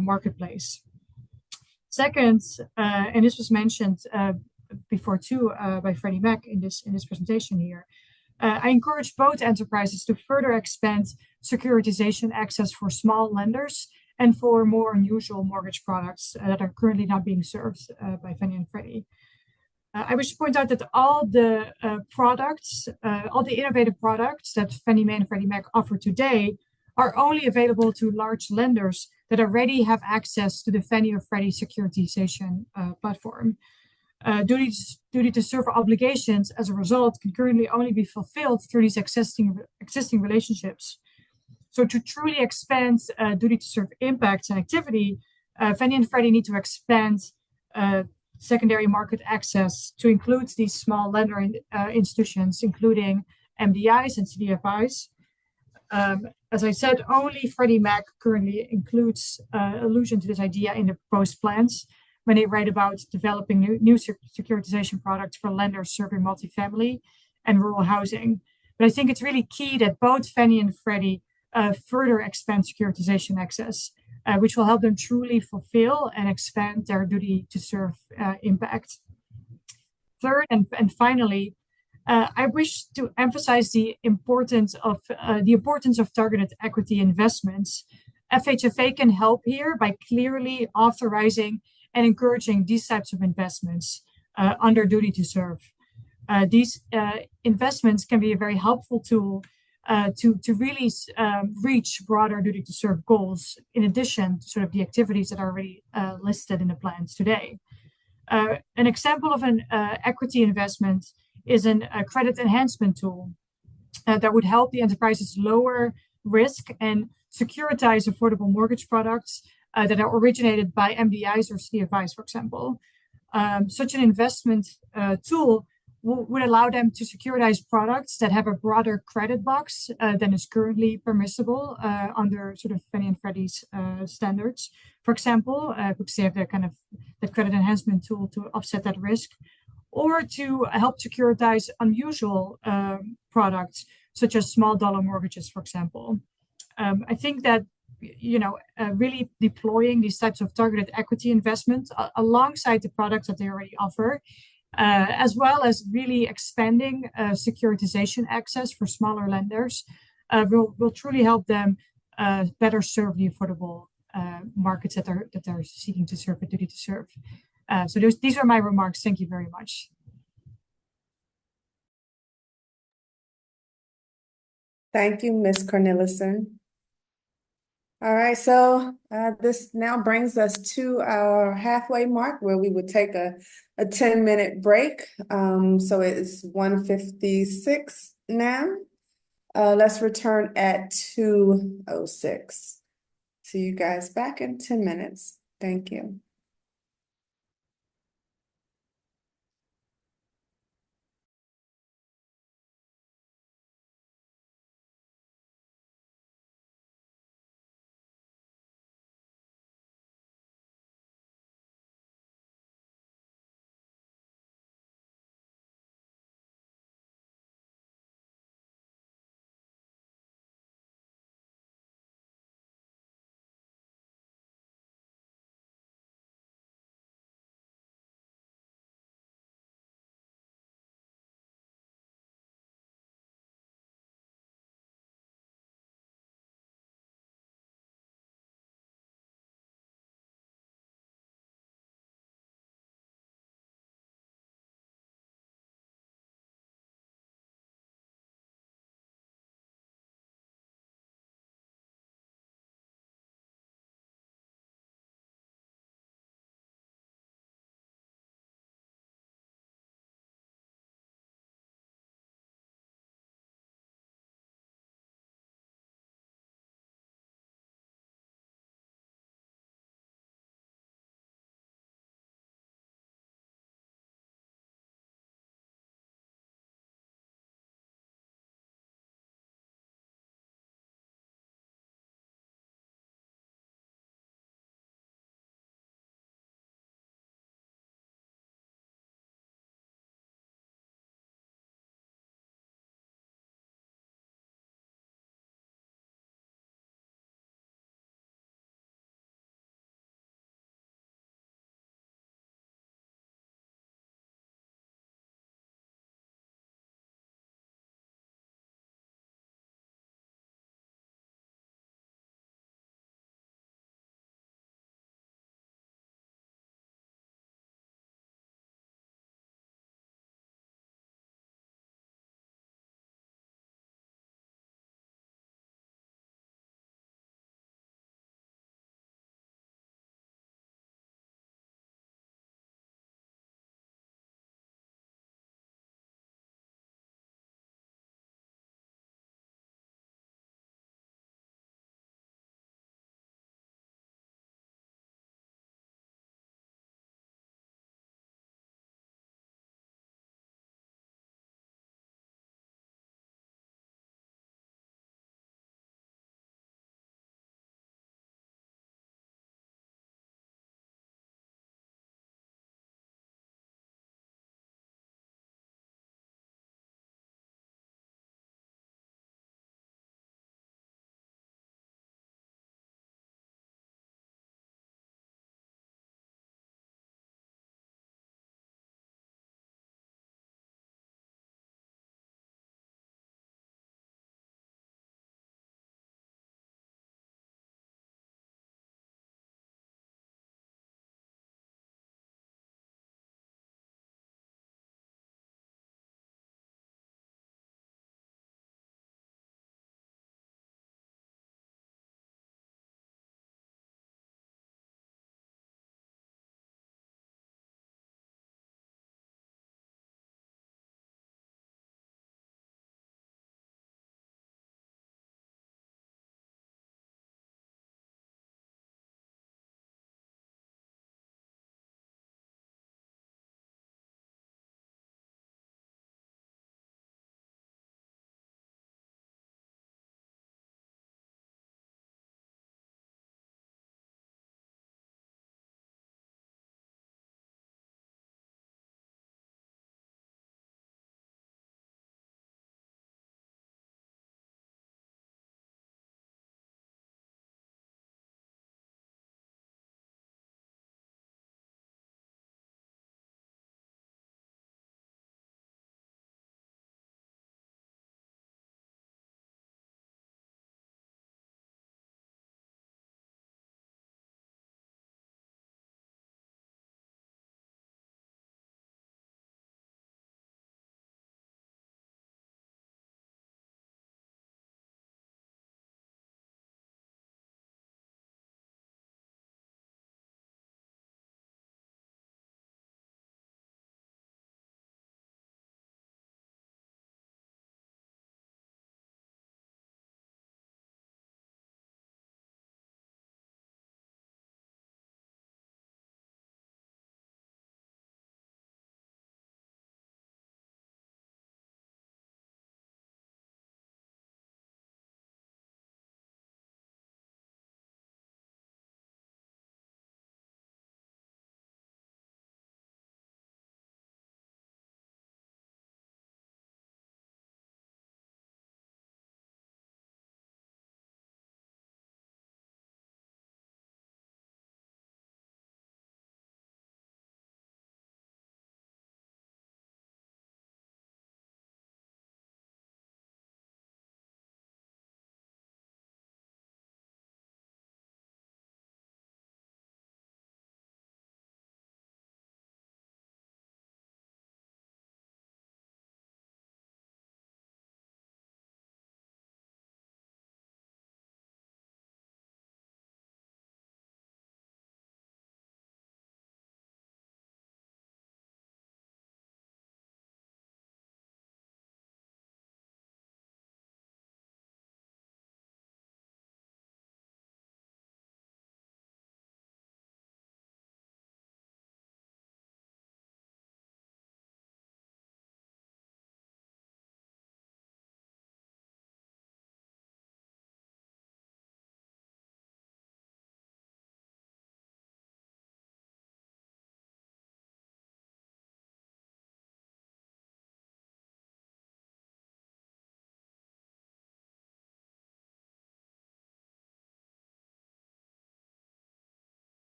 marketplace. Second, and this was mentioned before too by Freddie Mac in this presentation here, I encourage both enterprises to further expand securitization access for small lenders and for more unusual mortgage products that are currently not being served by Fannie and Freddie. I wish to point out that all the innovative products that Fannie Mae and Freddie Mac offer today are only available to large lenders that already have access to the Fannie or Freddie securitization platform. Duty to serve obligations, as a result, can currently only be fulfilled through these existing relationships. So to truly expand duty to serve impact and activity, Fannie and Freddie need to expand secondary market access to include these small lender institutions, including MDIs and CDFIs. As I said, only Freddie Mac currently includes allusion to this idea in the proposed plans, when they write about developing new securitization products for lenders serving multifamily and rural housing. But I think it's really key that both Fannie and Freddie further expand securitization access, which will help them truly fulfill and expand their duty to serve impact. Third, and finally, I wish to emphasize the importance of targeted equity investments. FHFA can help here by clearly authorizing and encouraging these types of investments under duty to serve. These investments can be a very helpful tool to really reach broader duty to serve goals, in addition to sort of the activities that are already listed in the plans today. An example of an equity investment is a credit enhancement tool that would help the enterprises lower risk and securitize affordable mortgage products that are originated by MDIs or CFIs, for example. Such an investment tool would allow them to securitize products that have a broader credit box than is currently permissible under sort of Fannie and Freddie's standards. For example, because they have the kind of the credit enhancement tool to offset that risk, or to help securitize unusual products such as small dollar mortgages, for example. I think that really deploying these types of targeted equity investments alongside the products that they already offer, as well as really expanding securitization access for smaller lenders, will truly help them better serve the affordable markets that they're seeking to serve and duty to serve. So these are my remarks. Thank you very much. Thank you, Ms. Cornelison. All right, so this now brings us to our halfway mark where we would take a 10-minute break. So it is 1:56 now. Let's return at 2:06. See you guys back in 10 minutes. Thank you.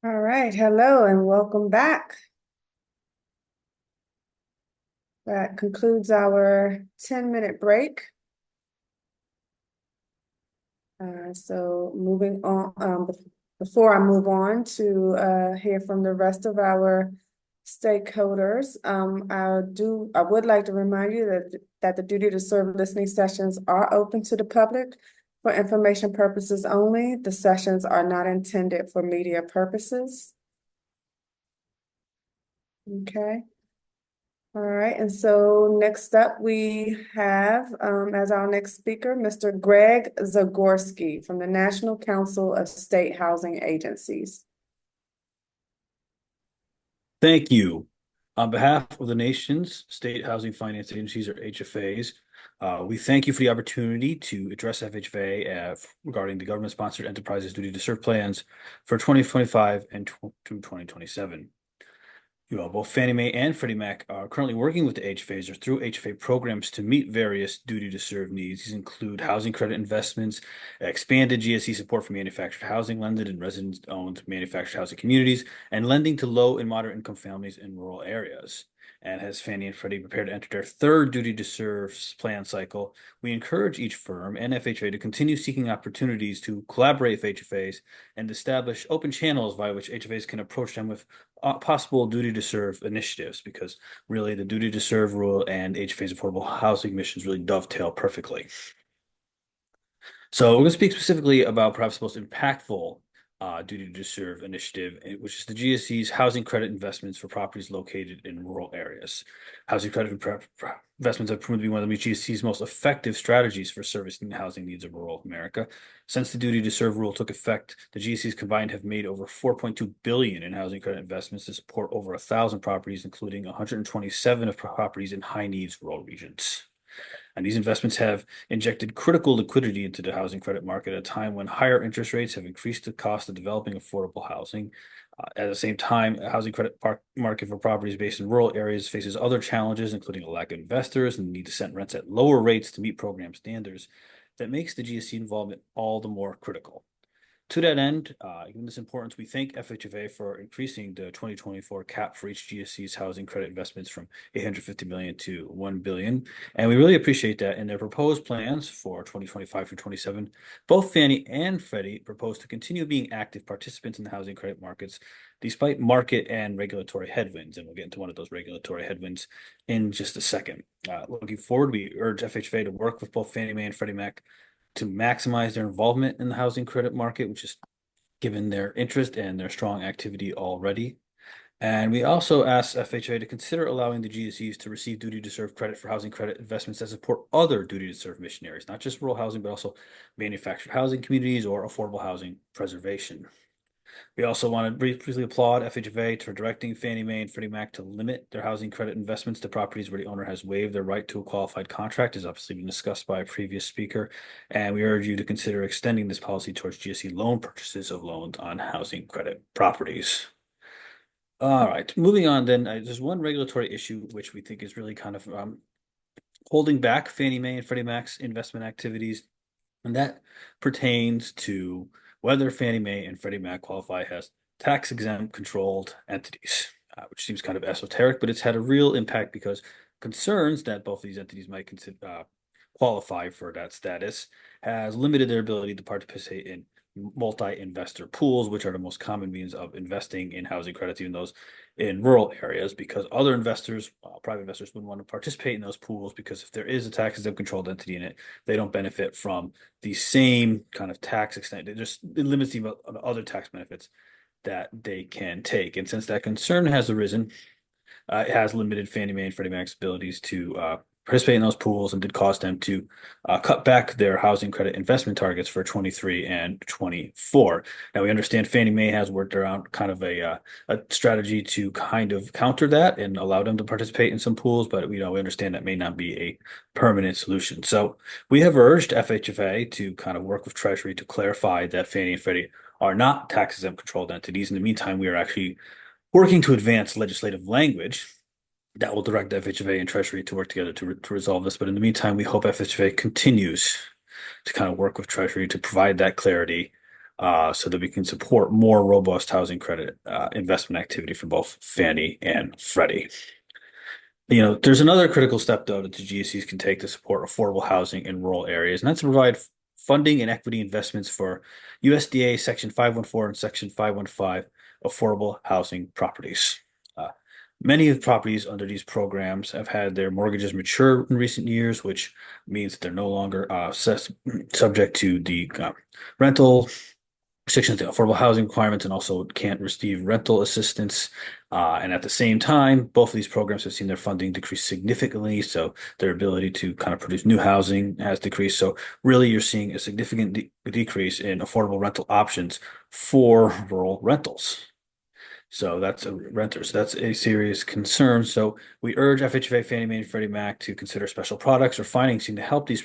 All right, hello and welcome back. That concludes our 10-minute break. So moving on, before I move on to hear from the rest of our stakeholders, I would like to remind you that the Duty to Serve listening sessions are open to the public for information purposes only. The sessions are not intended for media purposes. Okay. All right, and so next up we have as our next speaker, Mr. Greg Zagorski from the National Council of State Housing Agencies. Thank you. On behalf of the nation's state housing finance agencies, or HFAs, we thank you for the opportunity to address FHFA regarding the government-sponsored enterprises duty to serve plans for 2025 and through 2027. Both Fannie Mae and Freddie Mac are currently working with the HFAs or through HFA programs to meet various duty to serve needs. These include housing credit investments, expanded GSE support for manufactured housing, lended and resident-owned manufactured housing communities, and lending to low and moderate income families in rural areas. And as Fannie and Freddie prepare to enter their third duty to serve plan cycle, we encourage each firm and FHFA to continue seeking opportunities to collaborate with HFAs and establish open channels via which HFAs can approach them with possible duty to serve initiatives, because really the duty to serve rule and HFA's affordable housing missions really dovetail perfectly. So we're going to speak specifically about perhaps the most impactful duty to serve initiative, which is the GSE's housing credit investments for properties located in rural areas. Housing credit investments have proven to be one of the GSE's most effective strategies for servicing the housing needs of rural America. Since the duty to serve rule took effect, the GSEs combined have made over $4.2 billion in housing credit investments to support over 1,000 properties, including 127 of properties in high needs rural regions. And these investments have injected critical liquidity into the housing credit market at a time when higher interest rates have increased the cost of developing affordable housing. At the same time, a housing credit market for properties based in rural areas faces other challenges, including a lack of investors and the need to set rents at lower rates to meet program standards that makes the GSE involvement all the more critical. To that end, given this importance, we thank FHFA for increasing the 2024 cap for each GSE's housing credit investments from $850 million to $1 billion. And we really appreciate that. In their proposed plans for 2025 through 27, both Fannie and Freddie propose to continue being active participants in the housing credit markets, despite market and regulatory headwinds. And we'll get into one of those regulatory headwinds in just a second. Looking forward, we urge FHFA to work with both Fannie Mae and Freddie Mac to maximize their involvement in the housing credit market, which is given their interest and their strong activity already. And we also ask FHA to consider allowing the GSEs to receive duty to serve credit for housing credit investments that support other duty to serve mission areas, not just rural housing, but also manufactured housing communities or affordable housing preservation. We also want to briefly applaud FHFA for directing Fannie Mae and Freddie Mac to limit their housing credit investments to properties where the owner has waived their right to a qualified contract, as obviously been discussed by a previous speaker. And we urge you to consider extending this policy towards GSE loan purchases of loans on housing credit properties. All right, moving on then, there's one regulatory issue which we think is really kind of holding back Fannie Mae and Freddie Mac's investment activities, and that pertains to whether Fannie Mae and Freddie Mac qualify as tax-exempt controlled entities, which seems kind of esoteric, but it's had a real impact because concerns that both of these entities might qualify for that status has limited their ability to participate in multi-investor pools, which are the most common means of investing in housing credits, even those in rural areas, because other investors, private investors, wouldn't want to participate in those pools because if there is a tax-exempt controlled entity in it, they don't benefit from the same kind of tax extent. It limits the other tax benefits that they can take. And since that concern has arisen, it has limited Fannie Mae and Freddie Mac's abilities to participate in those pools and did cause them to cut back their housing credit investment targets for 23 and 24. Now, we understand Fannie Mae has worked around kind of a strategy to kind of counter that and allow them to participate in some pools, but we understand that may not be a permanent solution. So we have urged FHFA to kind of work with Treasury to clarify that Fannie and Freddie are not tax-exempt controlled entities. In the meantime, we are actually working to advance legislative language that will direct FHFA and Treasury to work together to resolve this. But in the meantime, we hope FHFA continues to kind of work with Treasury to provide that clarity so that we can support more robust housing credit investment activity for both Fannie and Freddie. There's another critical step, though, that the GSEs can take to support affordable housing in rural areas, and that's to provide funding and equity investments for USDA Section 514 and Section 515 affordable housing properties. Many of the properties under these programs have had their mortgages mature in recent years, which means that they're no longer subject to the rental restrictions, the affordable housing requirements, and also can't receive rental assistance. And at the same time, both of these programs have seen their funding decrease significantly. So their ability to kind of produce new housing has decreased. So really, you're seeing a significant decrease in affordable rental options for rural rentals. So that's renters. That's a serious concern. So we urge FHFA, Fannie Mae, and Freddie Mac to consider special products or financing to help these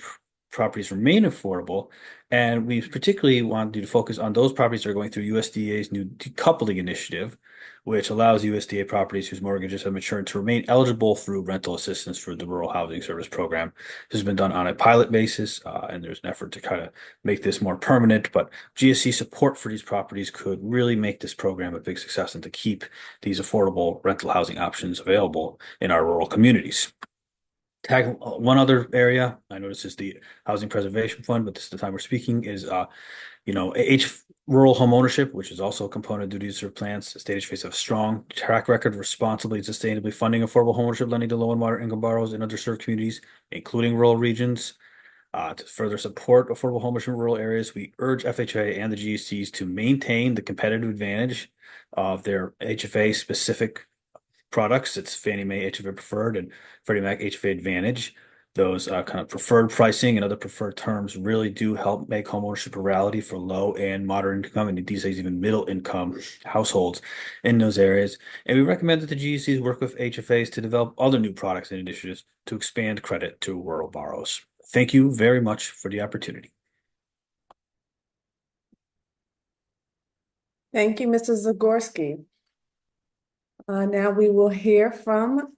properties remain affordable. And we particularly want you to focus on those properties that are going through USDA's new decoupling initiative, which allows USDA properties whose mortgages have matured to remain eligible through rental assistance for the Rural Housing Service Program. This has been done on a pilot basis, and there's an effort to kind of make this more permanent. But GSE support for these properties could really make this program a big success and to keep these affordable rental housing options available in our rural communities. Tag one other area, I know this is the Housing Preservation Fund, but this is the time we're speaking, is rural home ownership, which is also a component of duty to serve plans. The state HFAs have a strong track record of responsibly and sustainably funding affordable home ownership lending to low and moderate income borrowers in underserved communities, including rural regions. To further support affordable home ownership in rural areas, we urge FHA and the GSEs to maintain the competitive advantage of their HFA specific products. It's Fannie Mae HFA Preferred and Freddie Mac HFA Advantage. Those kind of preferred pricing and other preferred terms really do help make homeownership a reality for low and moderate income, and these days even middle income households in those areas. And we recommend that the GSEs work with HFAs to develop other new products and initiatives to expand credit to rural borrowers. Thank you very much for the opportunity. Thank you, Mr. Zagorski. Now we will hear from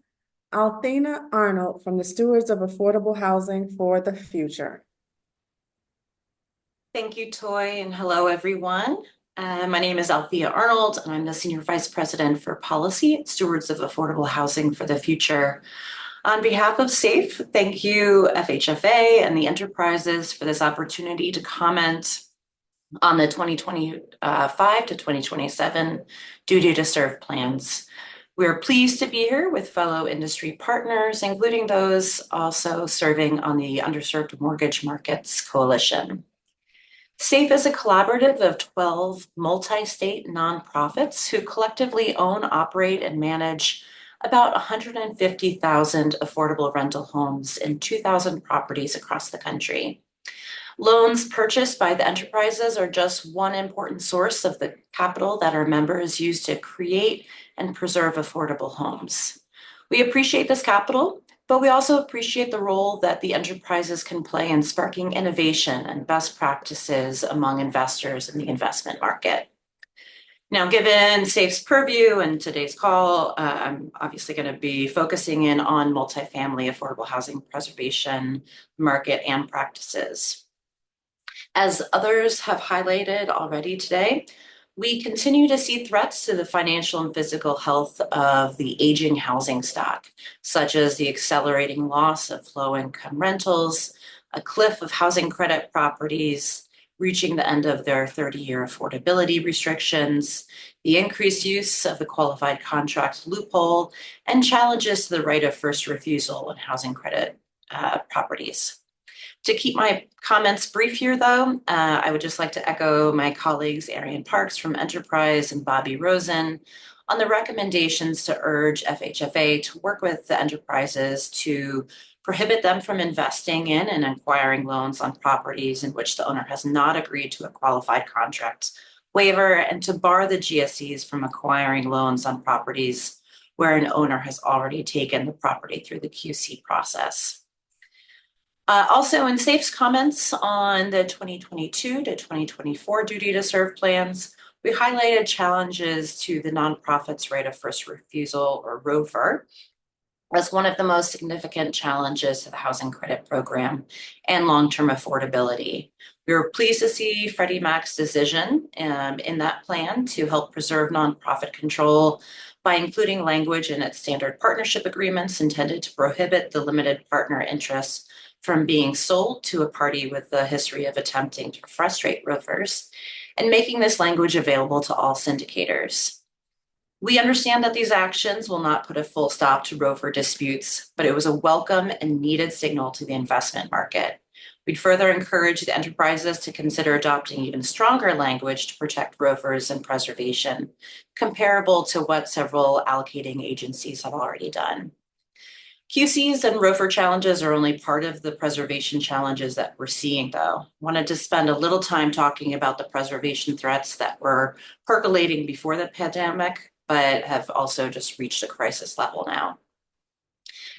Althea Arnold from the Stewards of Affordable Housing for the Future. Thank you, Toy, and hello, everyone. My name is Althea Arnold, and I'm the Senior Vice President for Policy at Stewards of Affordable Housing for the Future. On behalf of SAFE, thank you, FHFA and the enterprises, for this opportunity to comment on the 2025 to 2027 Duty to Serve plans. We're pleased to be here with fellow industry partners, including those also serving on the Underserved Mortgage Markets Coalition. SAFE is a collaborative of 12 multi-state nonprofits who collectively own, operate, and manage about 150,000 affordable rental homes in 2,000 properties across the country. Loans purchased by the enterprises are just one important source of the capital that our members use to create and preserve affordable homes. We appreciate this capital, but we also appreciate the role that the enterprises can play in sparking innovation and best practices among investors in the investment market. Now, given SAFE's purview and today's call, I'm obviously going to be focusing in on multifamily affordable housing preservation market and practices. As others have highlighted already today, we continue to see threats to the financial and physical health of the aging housing stock, such as the accelerating loss of low-income rentals, a cliff of housing credit properties reaching the end of their 30-year affordability restrictions, the increased use of the qualified contract loophole, and challenges to the right of first refusal in housing credit properties. To keep my comments brief here, though, I would just like to echo my colleagues Arianne Parks from Enterprise and Bobby Rosen on the recommendations to urge FHFA to work with the enterprises to prohibit them from investing in and acquiring loans on properties in which the owner has not agreed to a qualified contract waiver, and to bar the GSEs from acquiring loans on properties where an owner has already taken the property through the QC process. Also, in SAFE's comments on the 2022 to 2024 Duty to Serve plans, we highlighted challenges to the nonprofit's right of first refusal, or ROFR, as one of the most significant challenges to the housing credit program and long-term affordability. We were pleased to see Freddie Mac's decision in that plan to help preserve nonprofit control by including language in its standard partnership agreements intended to prohibit the limited partner interests from being sold to a party with a history of attempting to frustrate roofers, and making this language available to all syndicators. We understand that these actions will not put a full stop to roofer disputes, but it was a welcome and needed signal to the investment market. We'd further encourage the enterprises to consider adopting even stronger language to protect roofers and preservation, comparable to what several allocating agencies have already done. QCs and roofer challenges are only part of the preservation challenges that we're seeing, though. Wanted to spend a little time talking about the preservation threats that were percolating before the pandemic, but have also just reached a crisis level now.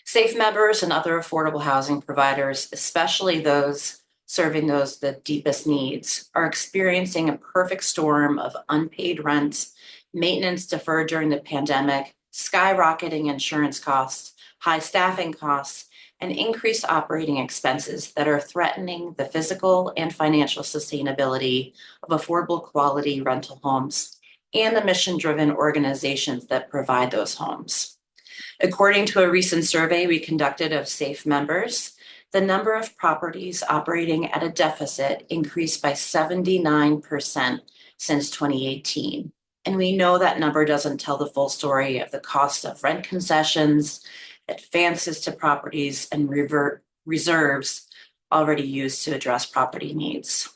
SAFE members and other affordable housing providers, especially those serving the deepest needs, are experiencing a perfect storm of unpaid rent, maintenance deferred during the pandemic, skyrocketing insurance costs, high staffing costs, and increased operating expenses that are threatening the physical and financial sustainability of affordable quality rental homes and the mission-driven organizations that provide those homes. According to a recent survey we conducted of SAFE members, the number of properties operating at a deficit increased by 79% since 2018. And we know that number doesn't tell the full story of the cost of rent concessions, advances to properties, and reserves already used to address property needs.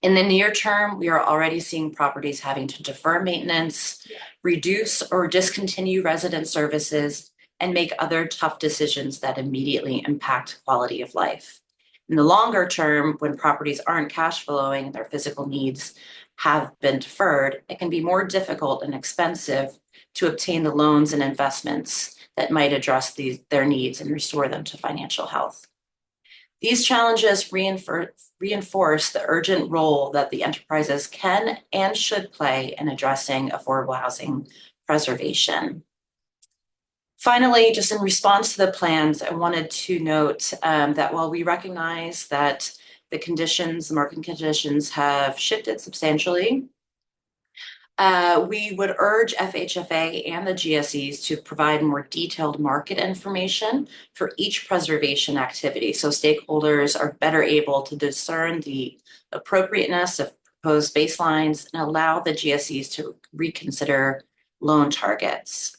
In the near term, we are already seeing properties having to defer maintenance, reduce or discontinue resident services, and make other tough decisions that immediately impact quality of life. In the longer term, when properties aren't cash flowing and their physical needs have been deferred, it can be more difficult and expensive to obtain the loans and investments that might address their needs and restore them to financial health. These challenges reinforce the urgent role that the enterprises can and should play in addressing affordable housing preservation. Finally, just in response to the plans, I wanted to note that while we recognize that the market conditions have shifted substantially, we would urge FHFA and the GSEs to provide more detailed market information for each preservation activity, so stakeholders are better able to discern the appropriateness of proposed baselines and allow the GSEs to reconsider loan targets.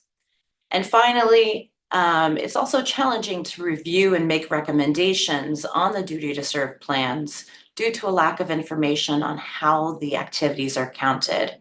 And finally, it's also challenging to review and make recommendations on the duty to serve plans due to a lack of information on how the activities are counted.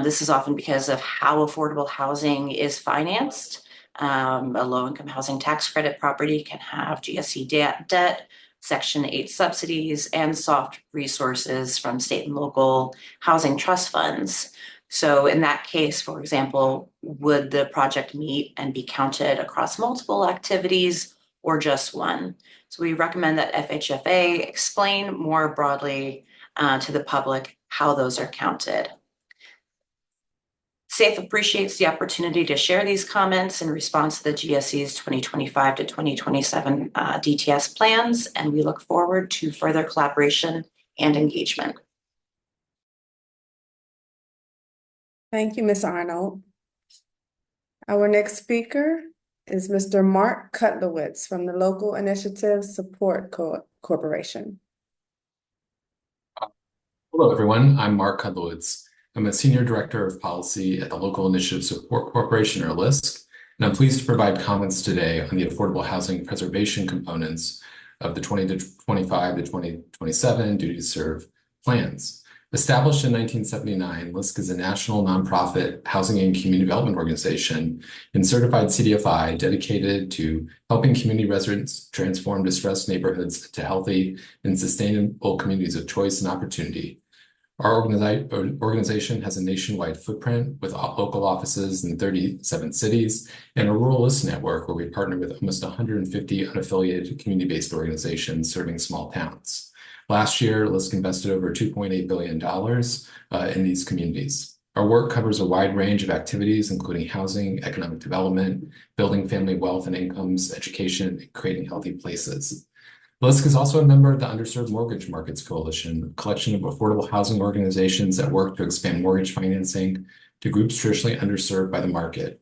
This is often because of how affordable housing is financed. A low-income housing tax credit property can have GSE debt, Section 8 subsidies, and soft resources from state and local housing trust funds. So in that case, for example, would the project meet and be counted across multiple activities or just one? So we recommend that FHFA explain more broadly to the public how those are counted. SAFE appreciates the opportunity to share these comments in response to the GSE's 2025 to 2027 DTS plans, and we look forward to further collaboration and engagement. Thank you, Ms. Arnold. Our next speaker is Mr. Mark Kutlowitz from the Local Initiative Support Corporation. Hello, everyone. I'm Mark Kutlowitz. I'm a Senior Director of Policy at the Local Initiative Support Corporation, or LISC, and I'm pleased to provide comments today on the affordable housing preservation components of the 2025 to 2027 Duty to Serve plans. Established in 1979, LISC is a national nonprofit housing and community development organization and certified CDFI dedicated to helping community residents transform distressed neighborhoods to healthy and sustainable communities of choice and opportunity. Our organization has a nationwide footprint with local offices in 37 cities and a rural LISC network where we partner with almost 150 unaffiliated community-based organizations serving small towns. Last year, LISC invested over $2.8 billion in these communities. Our work covers a wide range of activities, including housing, economic development, building family wealth and incomes, education, and creating healthy places. LISC is also a member of the Underserved Mortgage Markets Coalition, a collection of affordable housing organizations that work to expand mortgage financing to groups traditionally underserved by the market.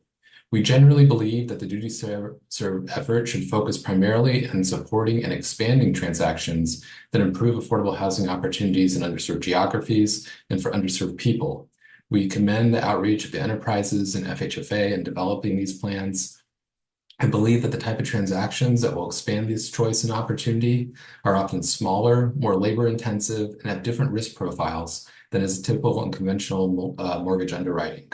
We generally believe that the duty serve effort should focus primarily on supporting and expanding transactions that improve affordable housing opportunities in underserved geographies and for underserved people. We commend the outreach of the enterprises and FHFA in developing these plans. I believe that the type of transactions that will expand this choice and opportunity are often smaller, more labor intensive, and have different risk profiles than is typical in conventional mortgage underwriting.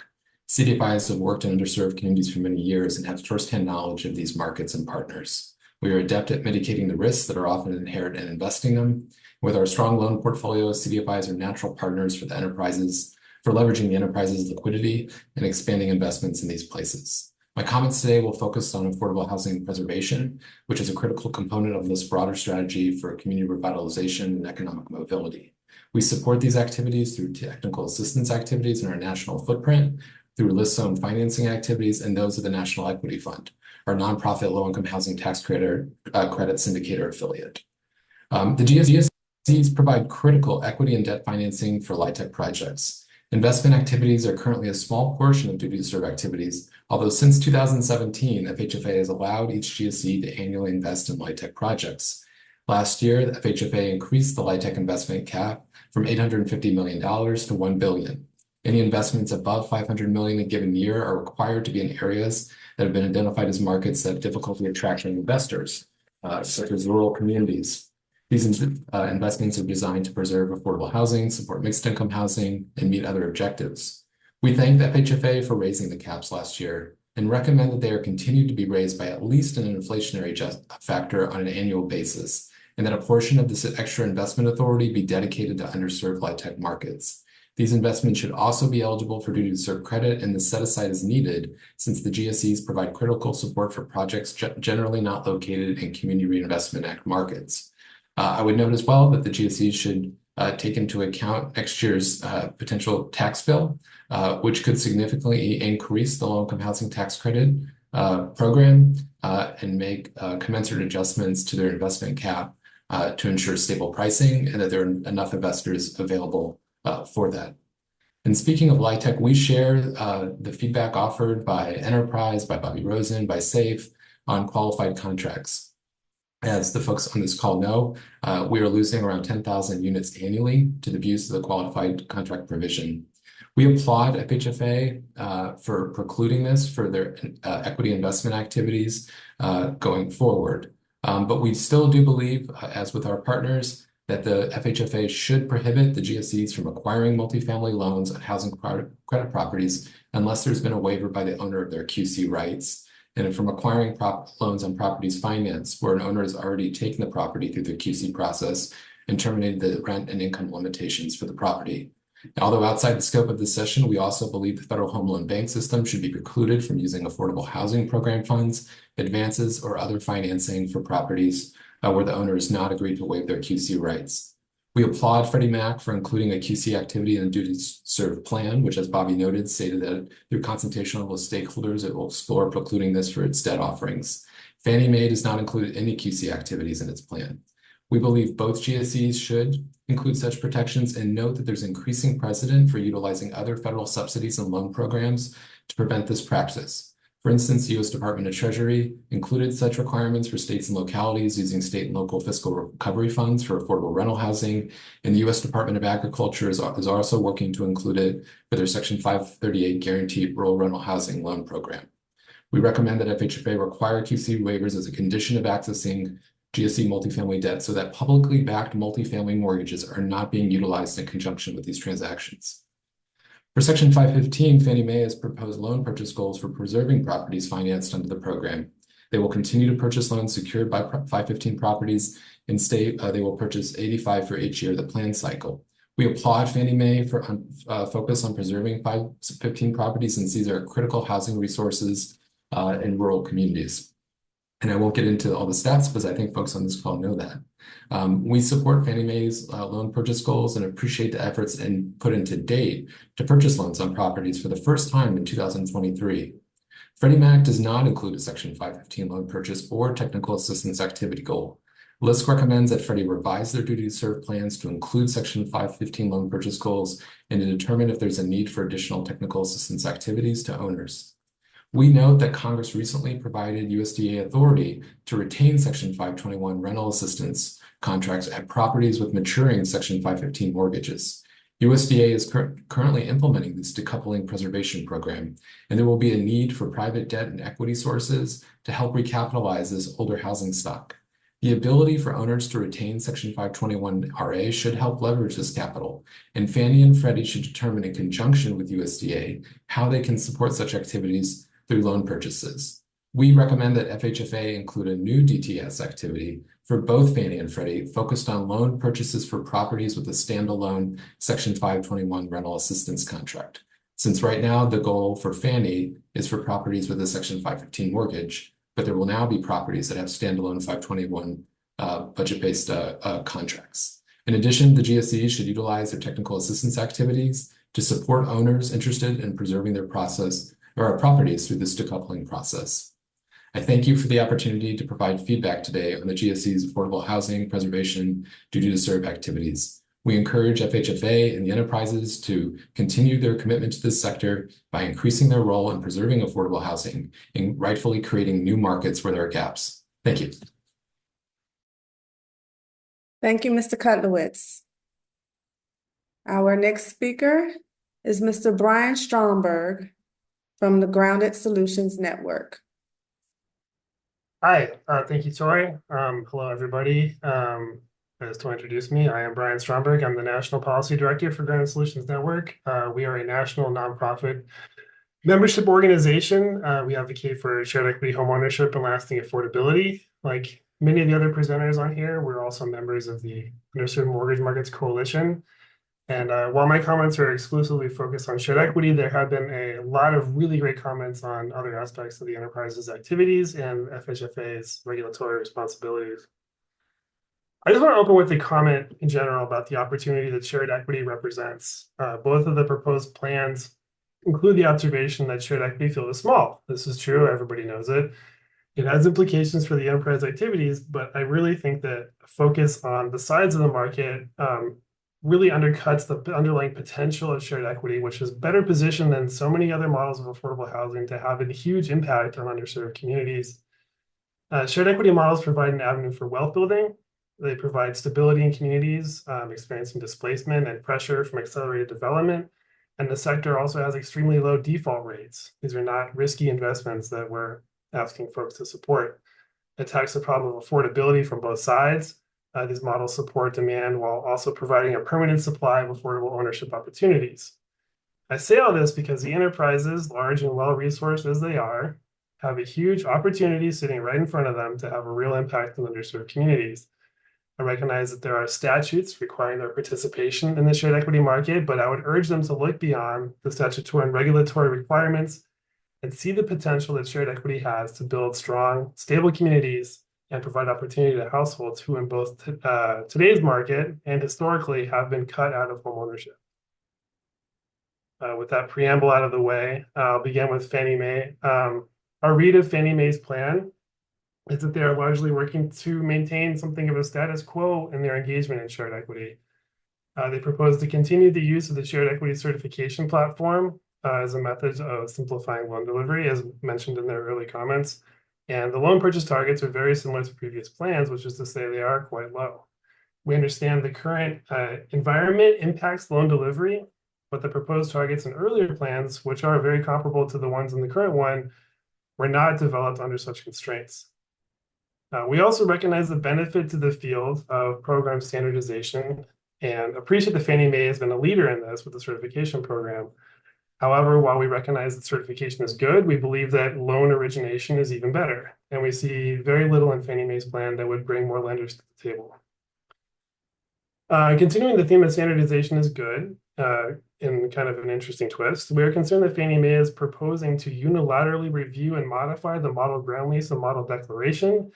CDFIs have worked in underserved communities for many years and have firsthand knowledge of these markets and partners. We are adept at mitigating the risks that are often inherent in investing them. With our strong loan portfolio, CDFIs are natural partners for the enterprises, for leveraging the enterprise's liquidity and expanding investments in these places. My comments today will focus on affordable housing preservation, which is a critical component of this broader strategy for community revitalization and economic mobility. We support these activities through technical assistance activities in our national footprint, through list-owned financing activities, and those of the National Equity Fund, our nonprofit low-income housing tax credit syndicator affiliate. The GSEs provide critical equity and debt financing for LIHTC projects. Investment activities are currently a small portion of duty to serve activities, although since 2017, FHFA has allowed each GSE to annually invest in LIHTC projects. Last year, the FHFA increased the LIHTC investment cap from $850 million to $1 billion. Any investments above $500 million in a given year are required to be in areas that have been identified as markets that have difficulty attracting investors, such as rural communities. These investments are designed to preserve affordable housing, support mixed income housing, and meet other objectives. We thank the FHFA for raising the caps last year and recommend that they are continued to be raised by at least an inflationary factor on an annual basis, and that a portion of this extra investment authority be dedicated to underserved LIHTC markets. These investments should also be eligible for duty to serve credit, and the set aside is needed since the GSEs provide critical support for projects generally not located in Community Reinvestment Act markets. I would note as well that the GSEs should take into account next year's potential tax bill, which could significantly increase the low-income housing tax credit program and make commensurate adjustments to their investment cap to ensure stable pricing and that there are enough investors available for that. And speaking of LIHTC, we share the feedback offered by Enterprise, by Bobby Rosen, by SAFE on qualified contracts. As the folks on this call know, we are losing around 10,000 units annually to the abuse of the qualified contract provision. We applaud FHFA for precluding this for their equity investment activities going forward. But we still do believe, as with our partners, that the FHFA should prohibit the GSEs from acquiring multifamily loans on housing credit properties unless there's been a waiver by the owner of their QC rights, and from acquiring loans on properties financed where an owner has already taken the property through the QC process and terminated the rent and income limitations for the property. Although outside the scope of this session, we also believe the Federal Home Loan Bank System should be precluded from using affordable housing program funds, advances, or other financing for properties where the owner has not agreed to waive their QC rights. We applaud Freddie Mac for including a QC activity in the duty to serve plan, which, as Bobby noted, stated that through consultation with stakeholders, it will explore precluding this for its debt offerings. Fannie Mae does not include any QC activities in its plan. We believe both GSEs should include such protections and note that there's increasing precedent for utilizing other federal subsidies and loan programs to prevent this practice. For instance, the U.S. Department of Treasury included such requirements for states and localities using state and local fiscal recovery funds for affordable rental housing, and the U.S. Department of Agriculture is also working to include it for their Section 538 Guaranteed Rural Rental Housing Loan Program. We recommend that FHFA require QC waivers as a condition of accessing GSE multifamily debt so that publicly backed multifamily mortgages are not being utilized in conjunction with these transactions. For Section 515, Fannie Mae has proposed loan purchase goals for preserving properties financed under the program. They will continue to purchase loans secured by 515 properties and state they will purchase 85 for each year of the plan cycle. We applaud Fannie Mae for focus on preserving 515 properties since these are critical housing resources in rural communities. And I won't get into all the stats because I think folks on this call know that. We support Fannie Mae's loan purchase goals and appreciate the efforts put into date to purchase loans on properties for the first time in 2023. Freddie Mac does not include a Section 515 loan purchase or technical assistance activity goal. LISC recommends that Freddie revise their duty to serve plans to include Section 515 loan purchase goals and to determine if there's a need for additional technical assistance activities to owners. We note that Congress recently provided USDA authority to retain Section 521 rental assistance contracts at properties with maturing Section 515 mortgages. USDA is currently implementing this decoupling preservation program, and there will be a need for private debt and equity sources to help recapitalize this older housing stock. The ability for owners to retain Section 521 RA should help leverage this capital, and Fannie and Freddie should determine in conjunction with USDA how they can support such activities through loan purchases. We recommend that FHFA include a new DTS activity for both Fannie and Freddie focused on loan purchases for properties with a standalone Section 521 rental assistance contract. Since right now the goal for Fannie is for properties with a Section 515 mortgage, but there will now be properties that have standalone 521 budget-based contracts. In addition, the GSEs should utilize their technical assistance activities to support owners interested in preserving their properties through this decoupling process. I thank you for the opportunity to provide feedback today on the GSE's affordable housing preservation duty to serve activities. We encourage FHFA and the enterprises to continue their commitment to this sector by increasing their role in preserving affordable housing and rightfully creating new markets where there are gaps. Thank you. Thank you, Mr. Kutlowitz. Our next speaker is Mr. Brian Stromberg from the Grounded Solutions Network. Hi, thank you, Toy. Hello, everybody. As Toy introduced me, I am Brian Stromberg. I'm the National Policy Director for Grounded Solutions Network. We are a national nonprofit membership organization. We advocate for shared equity homeownership and lasting affordability. Like many of the other presenters on here, we're also members of the Underserved Mortgage Markets Coalition. And while my comments are exclusively focused on shared equity, there have been a lot of really great comments on other aspects of the enterprise's activities and FHFA's regulatory responsibilities. I just want to open with a comment in general about the opportunity that shared equity represents. Both of the proposed plans include the observation that shared equity field is small. This is true, everybody knows it. It has implications for the enterprise activities, but I really think that focus on the sides of the market really undercuts the underlying potential of shared equity, which is better positioned than so many other models of affordable housing to have a huge impact on underserved communities. Shared equity models provide an avenue for wealth building. They provide stability in communities experiencing displacement and pressure from accelerated development. And the sector also has extremely low default rates. These are not risky investments that we're asking folks to support. It attacks the problem of affordability from both sides. These models support demand while also providing a permanent supply of affordable ownership opportunities. I say all this because the enterprises, large and well-resourced as they are, have a huge opportunity sitting right in front of them to have a real impact on underserved communities. I recognize that there are statutes requiring their participation in the shared equity market, but I would urge them to look beyond the statutory and regulatory requirements and see the potential that shared equity has to build strong, stable communities and provide opportunity to households who in both today's market and historically have been cut out of homeownership. With that preamble out of the way, I'll begin with Fannie Mae. Our read of Fannie Mae's plan is that they are largely working to maintain something of a status quo in their engagement in shared equity. They propose to continue the use of the shared equity certification platform as a method of simplifying loan delivery, as mentioned in their early comments. And the loan purchase targets are very similar to previous plans, which is to say they are quite low. We understand the current environment impacts loan delivery, but the proposed targets in earlier plans, which are very comparable to the ones in the current one, were not developed under such constraints. We also recognize the benefit to the field of program standardization and appreciate that Fannie Mae has been a leader in this with the certification program. However, while we recognize that certification is good, we believe that loan origination is even better. And we see very little in Fannie Mae's plan that would bring more lenders to the table. Continuing the theme of standardization is good. in kind of an interesting twist. We are concerned that Fannie Mae is proposing to unilaterally review and modify the model ground lease and model declaration.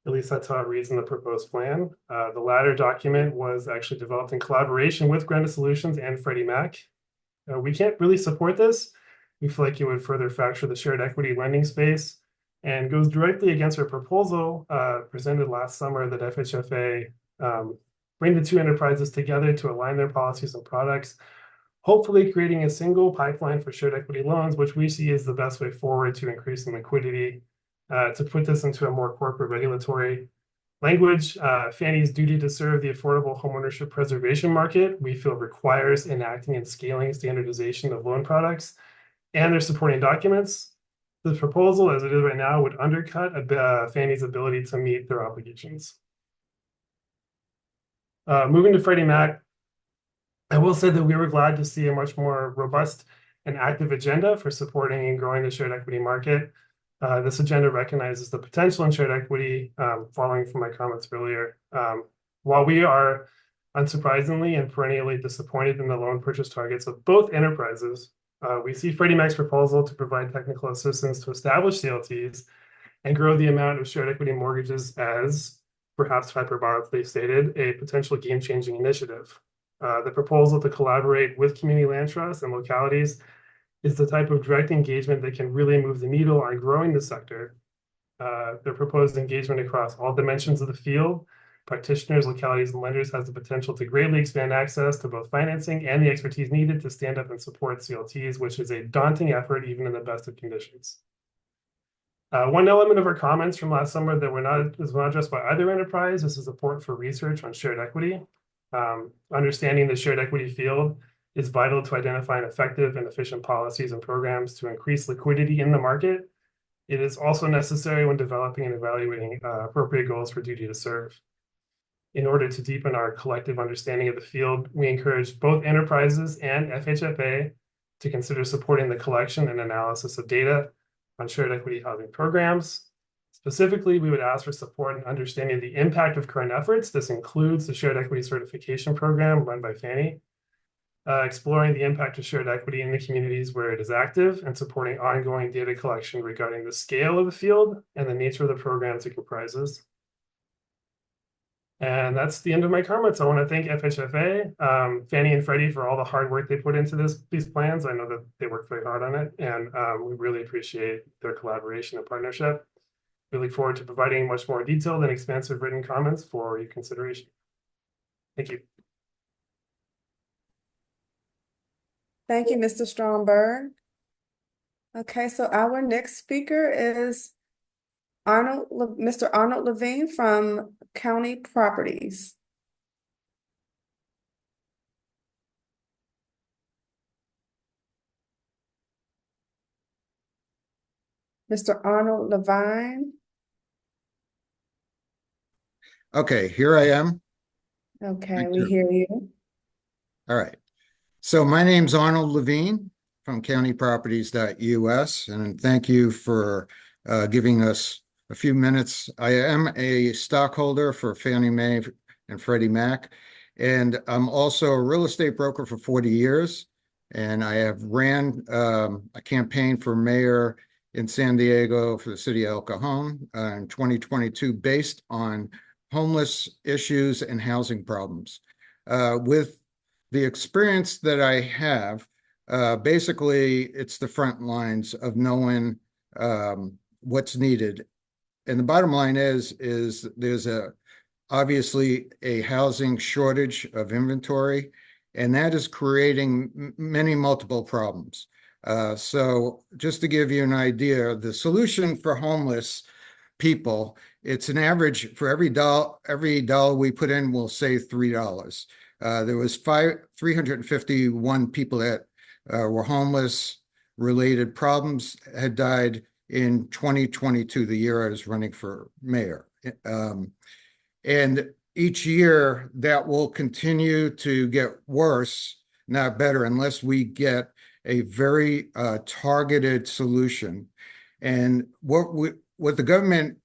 At least that's how it reads in the proposed plan. The latter document was actually developed in collaboration with Granite Solutions and Freddie Mac. We can't really support this. We feel like it would further fracture the shared equity lending space and goes directly against our proposal presented last summer that FHFA bring the two enterprises together to align their policies and products, hopefully creating a single pipeline for shared equity loans, which we see as the best way forward to increasing liquidity. To put this into a more corporate regulatory language, Fannie's duty to serve the affordable homeownership preservation market, we feel requires enacting and scaling standardization of loan products and their supporting documents. The proposal, as it is right now, would undercut Fannie's ability to meet their obligations. Moving to Freddie Mac, I will say that we were glad to see a much more robust and active agenda for supporting and growing the shared equity market. This agenda recognizes the potential in shared equity, following from my comments earlier. While we are unsurprisingly and perennially disappointed in the loan purchase targets of both enterprises, we see Freddie Mac's proposal to provide technical assistance to establish CLTs and grow the amount of shared equity mortgages as, perhaps hyperbolically stated, a potential game-changing initiative. The proposal to collaborate with community land trusts and localities is the type of direct engagement that can really move the needle on growing the sector. Their proposed engagement across all dimensions of the field, practitioners, localities, and lenders has the potential to greatly expand access to both financing and the expertise needed to stand up and support CLTs, which is a daunting effort even in the best of conditions. One element of our comments from last summer that was not addressed by either enterprise is the support for research on shared equity. Understanding the shared equity field is vital to identifying effective and efficient policies and programs to increase liquidity in the market. It is also necessary when developing and evaluating appropriate goals for duty to serve. In order to deepen our collective understanding of the field, we encourage both enterprises and FHFA to consider supporting the collection and analysis of data on shared equity housing programs. Specifically, we would ask for support in understanding the impact of current efforts. This includes the shared equity certification program run by Fanny, exploring the impact of shared equity in the communities where it is active, and supporting ongoing data collection regarding the scale of the field and the nature of the programs it comprises. And that's the end of my comments. I want to thank FHFA, Fannie and Freddie for all the hard work they put into these plans. I know that they worked very hard on it, and we really appreciate their collaboration and partnership. We look forward to providing much more detailed and expansive written comments for your consideration. Thank you. Thank you, Mr. Stromberg. Okay, so our next speaker is Mr. Arnold Levine from County Properties. Mr. Arnold Levine. Okay, here I am. Okay, we hear you. All right. So my name's Arnold Levine from countyproperties.us, and thank you for giving us a few minutes. I am a stockholder for Fannie Mae and Freddie Mac, and I'm also a real estate broker for 40 years, and I have ran a campaign for mayor in San Diego for the city of El Cajon in 2022 based on homeless issues and housing problems. With the experience that I have, basically it's the front lines of knowing what's needed. And the bottom line is there's obviously a housing shortage of inventory, and that is creating many multiple problems. So just to give you an idea, the solution for homeless people, it's an average for every dollar we put in, we'll save $3. There was 351 people that were homeless related problems had died in 2022, the year I was running for mayor. And each year that will continue to get worse, not better, unless we get a very targeted solution. And what the government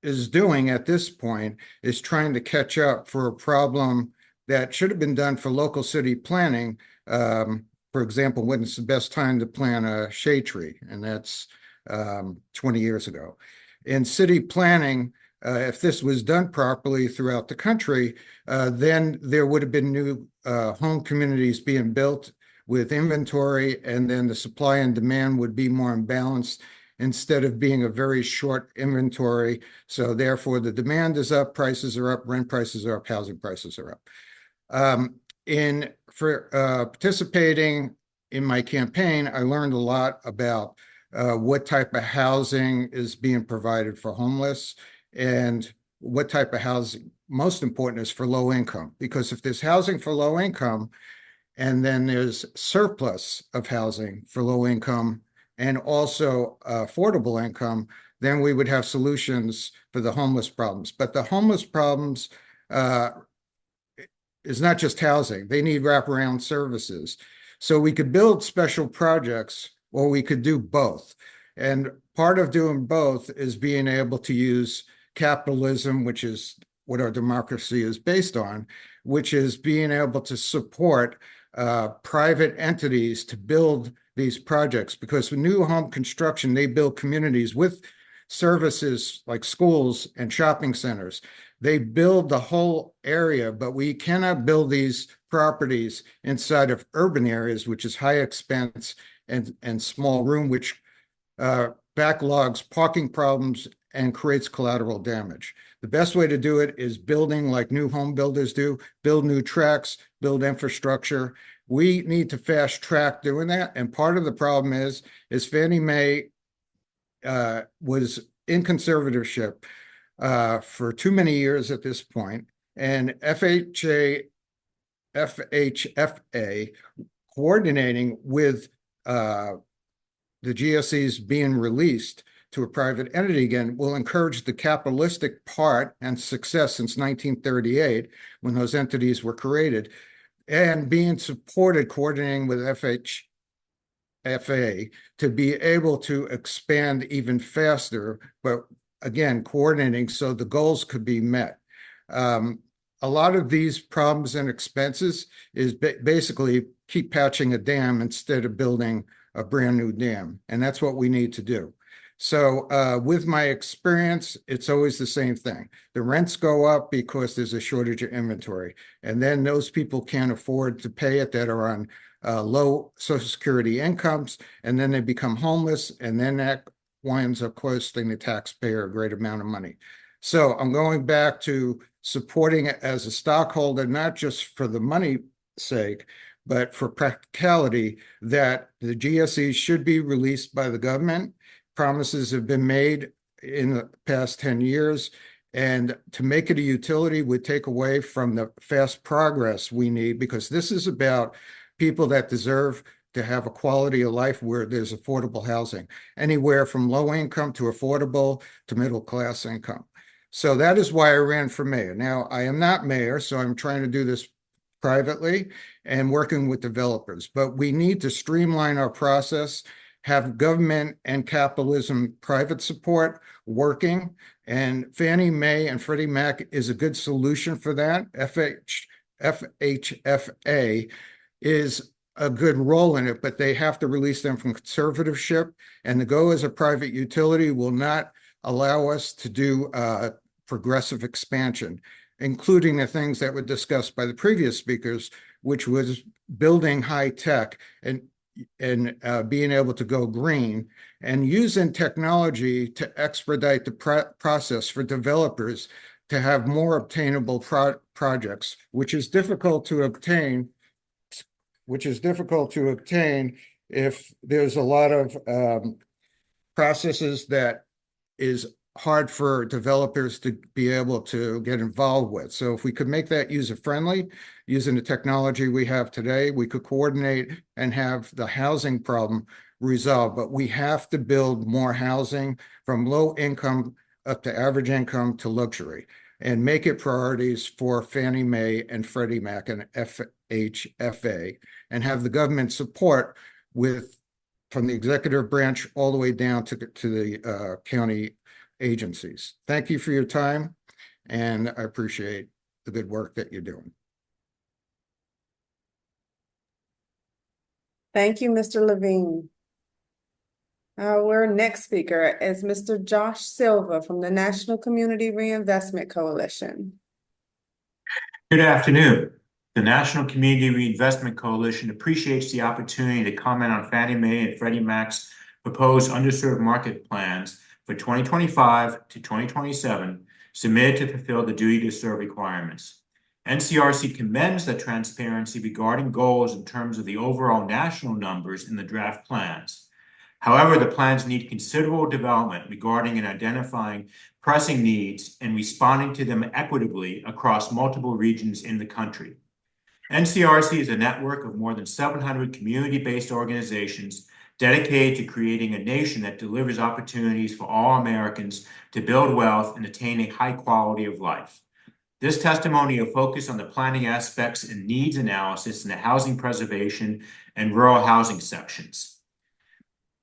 is doing at this point is trying to catch up for a problem that should have been done for local city planning. For example, when it's the best time to plant a shade tree, and that's 20 years ago. In city planning, if this was done properly throughout the country, then there would have been new home communities being built with inventory, and then the supply and demand would be more imbalanced instead of being a very short inventory. So therefore, the demand is up, prices are up, rent prices are up, housing prices are up. For participating in my campaign, I learned a lot about what type of housing is being provided for homeless and what type of housing, most important, is for low income. Because if there's housing for low income and then there's surplus of housing for low income and also affordable income, then we would have solutions for the homeless problems. But the homeless problems is not just housing. They need wraparound services. So we could build special projects, or we could do both. And part of doing both is being able to use capitalism, which is what our democracy is based on, which is being able to support private entities to build these projects. Because with new home construction, they build communities with services like schools and shopping centers. They build the whole area, but we cannot build these properties inside of urban areas, which is high expense and small room, which backlogs parking problems and creates collateral damage. The best way to do it is building like new home builders do, build new tracks, build infrastructure. We need to fast track doing that. And part of the problem is Fannie Mae was in conservatorship for too many years at this point, and FHFA coordinating with the GSEs being released to a private entity again will encourage the capitalistic part and success since 1938 when those entities were created, and being supported, coordinating with FHFA to be able to expand even faster, but again, coordinating so the goals could be met. A lot of these problems and expenses is basically keep patching a dam instead of building a brand new dam. And that's what we need to do. So with my experience, it's always the same thing. The rents go up because there's a shortage of inventory. And then those people can't afford to pay it that are on low Social Security incomes. And then they become homeless. And then that winds up costing the taxpayer a great amount of money. So I'm going back to supporting it as a stockholder, not just for the money sake, but for practicality, that the GSEs should be released by the government. Promises have been made in the past 10 years, and to make it a utility would take away from the fast progress we need, because this is about people that deserve to have a quality of life where there's affordable housing, anywhere from low income to affordable to middle class income. So that is why I ran for mayor. Now, I am not mayor, so I'm trying to do this privately and working with developers, but we need to streamline our process, have government and capitalism private support working, and Fannie Mae and Freddie Mac is a good solution for that. FHFA is a good role in it, but they have to release them from conservatorship, and to go as a private utility will not allow us to do progressive expansion, including the things that were discussed by the previous speakers, which was building high tech and being able to go green and using technology to expedite the process for developers to have more obtainable projects, which is difficult to obtain if there's a lot of processes that is hard for developers to be able to get involved with. So if we could make that user-friendly, using the technology we have today, we could coordinate and have the housing problem resolved. But we have to build more housing from low income up to average income to luxury, and make it priorities for Fannie Mae and Freddie Mac and FHFA, and have the government support from the executive branch all the way down to the county agencies. Thank you for your time, and I appreciate the good work that you're doing. Thank you, Mr. Levine. Our next speaker is Mr. Josh Silva from the National Community Reinvestment Coalition. Good afternoon. The National Community Reinvestment Coalition appreciates the opportunity to comment on Fannie Mae and Freddie Mac's proposed underserved market plans for 2025 to 2027, submitted to fulfill the duty to serve requirements. NCRC commends the transparency regarding goals in terms of the overall national numbers in the draft plans. However, the plans need considerable development regarding and identifying pressing needs and responding to them equitably across multiple regions in the country. NCRC is a network of more than 700 community-based organizations dedicated to creating a nation that delivers opportunities for all Americans to build wealth and attain a high quality of life. This testimony will focus on the planning aspects and needs analysis in the housing preservation and rural housing sections.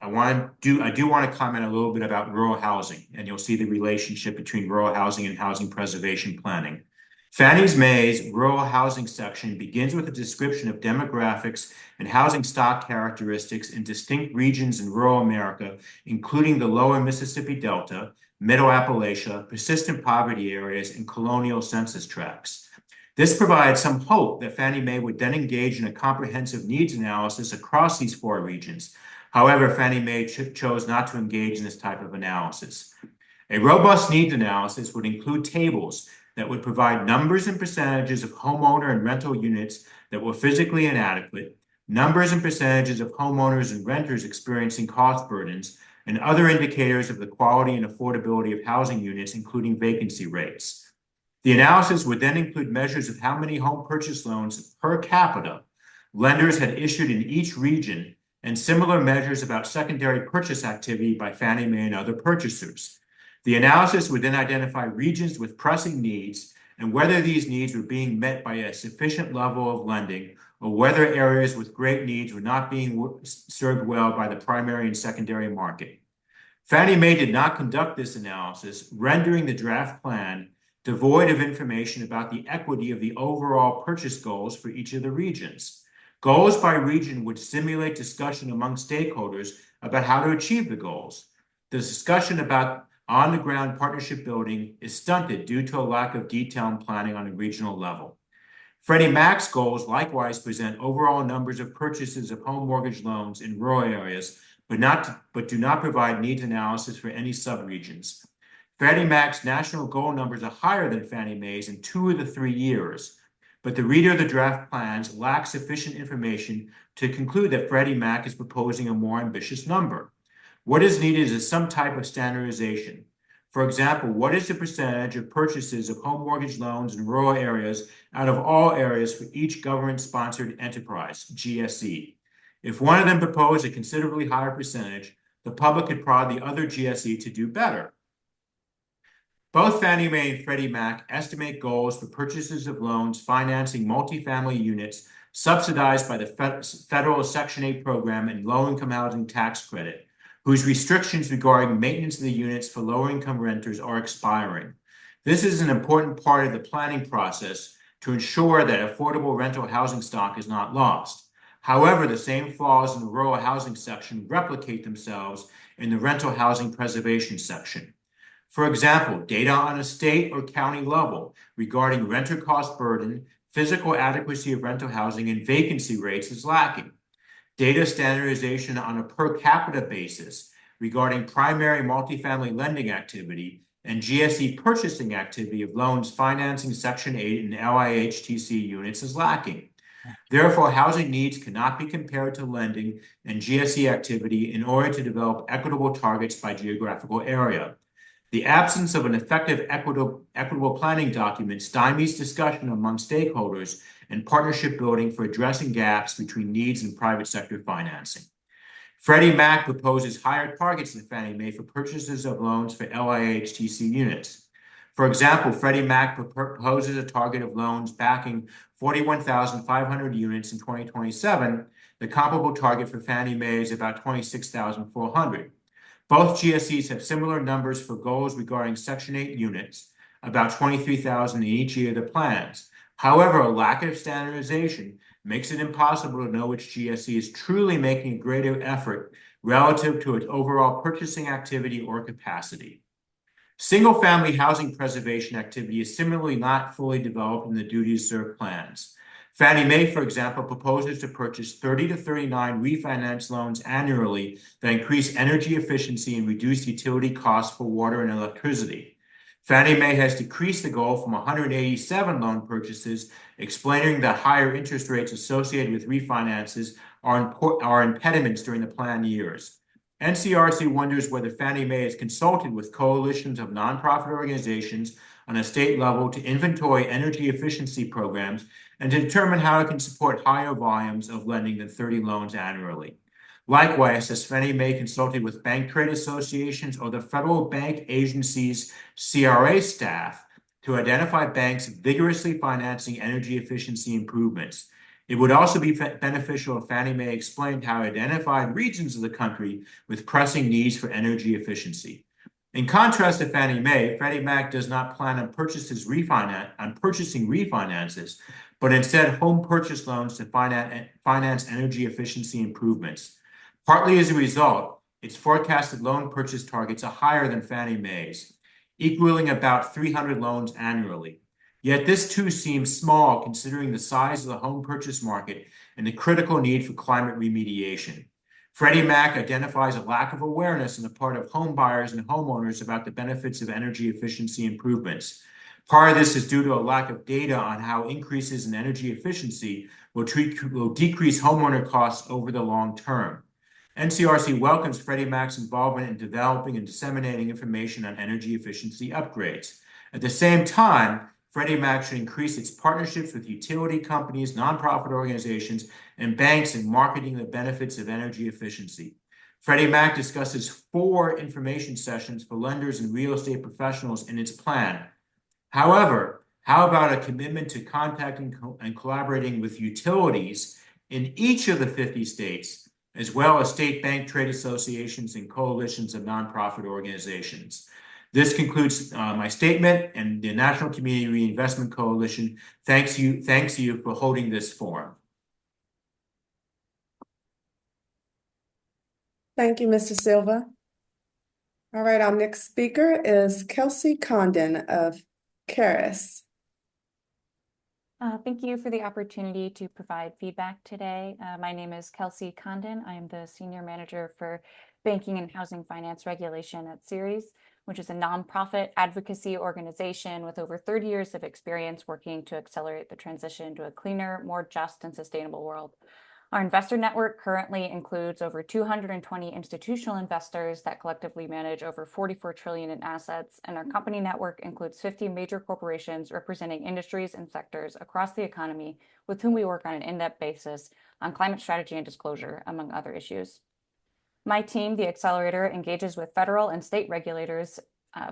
I do want to comment a little bit about rural housing, and you'll see the relationship between rural housing and housing preservation planning. Fannie Mae's rural housing section begins with a description of demographics and housing stock characteristics in distinct regions in rural America, including the lower Mississippi Delta, middle Appalachia, persistent poverty areas, and colonial census tracts. This provides some hope that Fannie Mae would then engage in a comprehensive needs analysis across these four regions. However, Fannie Mae chose not to engage in this type of analysis. A robust needs analysis would include tables that would provide numbers and percentages of homeowner and rental units that were physically inadequate, numbers and percentages of homeowners and renters experiencing cost burdens, and other indicators of the quality and affordability of housing units, including vacancy rates. The analysis would then include measures of how many home purchase loans per capita lenders had issued in each region, and similar measures about secondary purchase activity by Fannie Mae and other purchasers. The analysis would then identify regions with pressing needs and whether these needs were being met by a sufficient level of lending, or whether areas with great needs were not being served well by the primary and secondary market. Fannie Mae did not conduct this analysis, rendering the draft plan devoid of information about the equity of the overall purchase goals for each of the regions. Goals by region would stimulate discussion among stakeholders about how to achieve the goals. The discussion about on-the-ground partnership building is stunted due to a lack of detail and planning on a regional level. Freddie Mac's goals likewise present overall numbers of purchases of home mortgage loans in rural areas, but do not provide needs analysis for any subregions. Freddie Mac's national goal numbers are higher than Fannie Mae's in 2 of the 3 years, but the reader of the draft plans lacks sufficient information to conclude that Freddie Mac is proposing a more ambitious number. What is needed is some type of standardization. For example, what is the percentage of purchases of home mortgage loans in rural areas out of all areas for each government-sponsored enterprise, GSE? If one of them proposed a considerably higher percentage, the public could prod the other GSE to do better. Both Fannie Mae and Freddie Mac estimate goals for purchases of loans financing multifamily units subsidized by the federal Section 8 program and low-income housing tax credit, whose restrictions regarding maintenance of the units for lower-income renters are expiring. This is an important part of the planning process to ensure that affordable rental housing stock is not lost. However, the same flaws in the rural housing section replicate themselves in the rental housing preservation section. For example, data on a state or county level regarding renter cost burden, physical adequacy of rental housing, and vacancy rates is lacking. Data standardization on a per capita basis regarding primary multifamily lending activity and GSE purchasing activity of loans financing Section 8 and LIHTC units is lacking. Therefore, housing needs cannot be compared to lending and GSE activity in order to develop equitable targets by geographical area. The absence of an effective equitable planning document stymies discussion among stakeholders and partnership building for addressing gaps between needs and private sector financing. Freddie Mac proposes higher targets than Fannie Mae for purchases of loans for LIHTC units. For example, Freddie Mac proposes a target of loans backing 41,500 units in 2027. The comparable target for Fannie Mae is about 26,400. Both GSEs have similar numbers for goals regarding Section 8 units, about 23,000 in each year of the plans. However, a lack of standardization makes it impossible to know which GSE is truly making a greater effort relative to its overall purchasing activity or capacity. Single-family housing preservation activity is similarly not fully developed in the duty to serve plans. Fannie Mae, for example, proposes to purchase 30 to 39 refinance loans annually that increase energy efficiency and reduce utility costs for water and electricity. Fannie Mae has decreased the goal from 187 loan purchases, explaining that higher interest rates associated with refinances are impediments during the plan years. NCRC wonders whether Fannie Mae has consulted with coalitions of nonprofit organizations on a state level to inventory energy efficiency programs and to determine how it can support higher volumes of lending than 30 loans annually. Likewise, has Fannie Mae consulted with bank trade associations or the federal bank agency's CRA staff to identify banks vigorously financing energy efficiency improvements? It would also be beneficial if Fannie Mae explained how it identified regions of the country with pressing needs for energy efficiency. In contrast to Fannie Mae, Freddie Mac does not plan on purchasing refinances, but instead home purchase loans to finance energy efficiency improvements. Partly as a result, its forecasted loan purchase targets are higher than Fannie Mae's, equaling about 300 loans annually. Yet this too seems small considering the size of the home purchase market and the critical need for climate remediation. Freddie Mac identifies a lack of awareness on the part of home buyers and homeowners about the benefits of energy efficiency improvements. Part of this is due to a lack of data on how increases in energy efficiency will decrease homeowner costs over the long term. NCRC welcomes Freddie Mac's involvement in developing and disseminating information on energy efficiency upgrades. At the same time, Freddie Mac should increase its partnerships with utility companies, nonprofit organizations, and banks in marketing the benefits of energy efficiency. Freddie Mac discusses 4 information sessions for lenders and real estate professionals in its plan. However, how about a commitment to contacting and collaborating with utilities in each of the 50 states, as well as state bank trade associations and coalitions of nonprofit organizations? This concludes my statement, and the National Community Reinvestment Coalition thanks you for holding this forum. Thank you, Mr. Silva. All right, our next speaker is Kelsey Condon of Caris. Thank you for the opportunity to provide feedback today. My name is Kelsey Condon. I am the Senior Manager for Banking and Housing Finance Regulation at Ceres, which is a nonprofit advocacy organization with over 30 years of experience working to accelerate the transition to a cleaner, more just, and sustainable world. Our investor network currently includes over 220 institutional investors that collectively manage over 44 trillion in assets, and our company network includes 50 major corporations representing industries and sectors across the economy with whom we work on an in-depth basis on climate strategy and disclosure, among other issues. My team, the Accelerator, engages with federal and state regulators,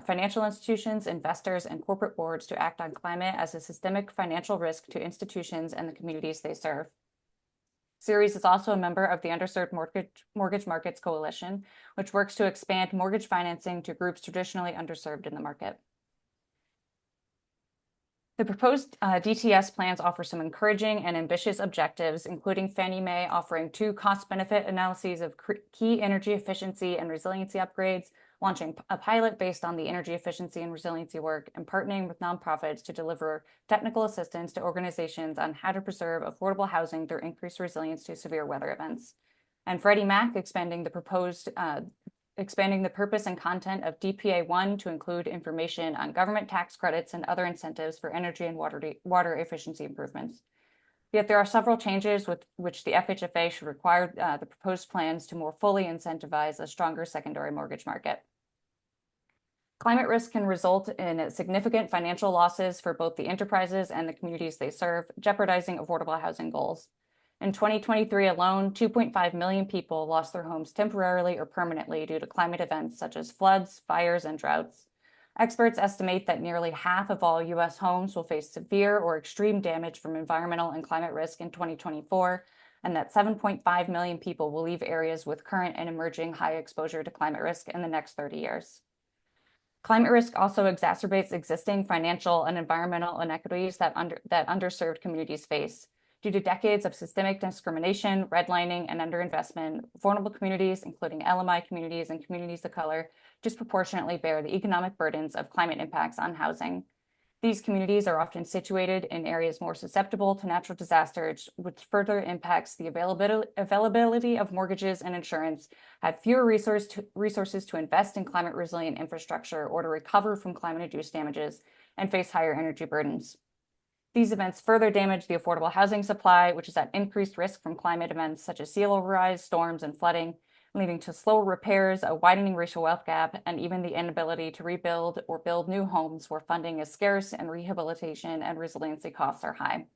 financial institutions, investors, and corporate boards to act on climate as a systemic financial risk to institutions and the communities they serve. Ceres is also a member of the Underserved Mortgage Markets Coalition, which works to expand mortgage financing to groups traditionally underserved in the market. The proposed DTS plans offer some encouraging and ambitious objectives, including Fannie Mae offering 2 cost-benefit analyses of key energy efficiency and resiliency upgrades, launching a pilot based on the energy efficiency and resiliency work, and partnering with nonprofits to deliver technical assistance to organizations on how to preserve affordable housing through increased resilience to severe weather events. And Freddie Mac expanding the purpose and content of DPA1 to include information on government tax credits and other incentives for energy and water efficiency improvements. Yet there are several changes with which the FHFA should require the proposed plans to more fully incentivize a stronger secondary mortgage market. Climate risk can result in significant financial losses for both the enterprises and the communities they serve, jeopardizing affordable housing goals. In 2023 alone, 2.5 million people lost their homes temporarily or permanently due to climate events such as floods, fires, and droughts. Experts estimate that nearly half of all U.S. homes will face severe or extreme damage from environmental and climate risk in 2024, and that 7.5 million people will leave areas with current and emerging high exposure to climate risk in the next 30 years. Climate risk also exacerbates existing financial and environmental inequities that underserved communities face. Due to decades of systemic discrimination, redlining, and underinvestment, vulnerable communities, including LMI communities and communities of color, disproportionately bear the economic burdens of climate impacts on housing. These communities are often situated in areas more susceptible to natural disasters, which further impacts the availability of mortgages and insurance, have fewer resources to invest in climate resilient infrastructure or to recover from climate-induced damages, and face higher energy burdens. These events further damage the affordable housing supply, which is at increased risk from climate events such as sea level rise, storms, and flooding, leading to slower repairs, a widening racial wealth gap, and even the inability to rebuild or build new homes where funding is scarce and rehabilitation and resiliency costs are high.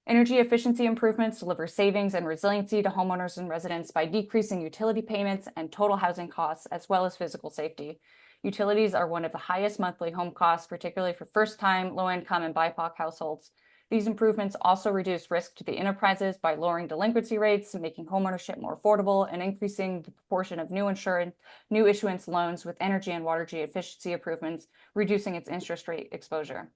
Energy efficiency improvements deliver savings and resiliency to homeowners and residents by decreasing utility payments and total housing costs, as well as physical safety. Utilities are one of the highest monthly home costs, particularly for first-time, low-income, and BIPOC households. These improvements also reduce risk to the enterprises by lowering delinquency rates, making homeownership more affordable, and increasing the proportion of new issuance loans with energy and water efficiency improvements, reducing its interest rate exposure.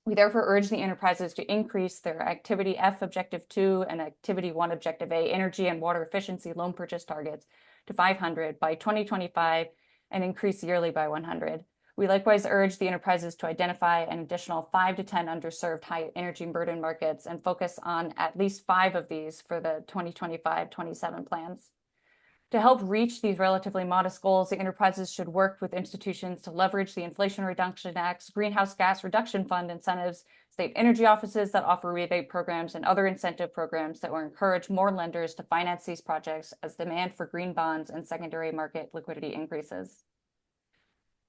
We therefore urge the enterprises to increase their Activity F Objective 2 and Activity 1 Objective A energy and water efficiency loan purchase targets to 500 by 2025 and increase yearly by 100. We likewise urge the enterprises to identify an additional 5 to 10 underserved high energy burden markets and focus on at least 5 of these for the 2025-27 plans. To help reach these relatively modest goals, the enterprises should work with institutions to leverage the Inflation Reduction Act's Greenhouse Gas Reduction Fund incentives, state energy offices that offer rebate programs, and other incentive programs that will encourage more lenders to finance these projects as demand for green bonds and secondary market liquidity increases.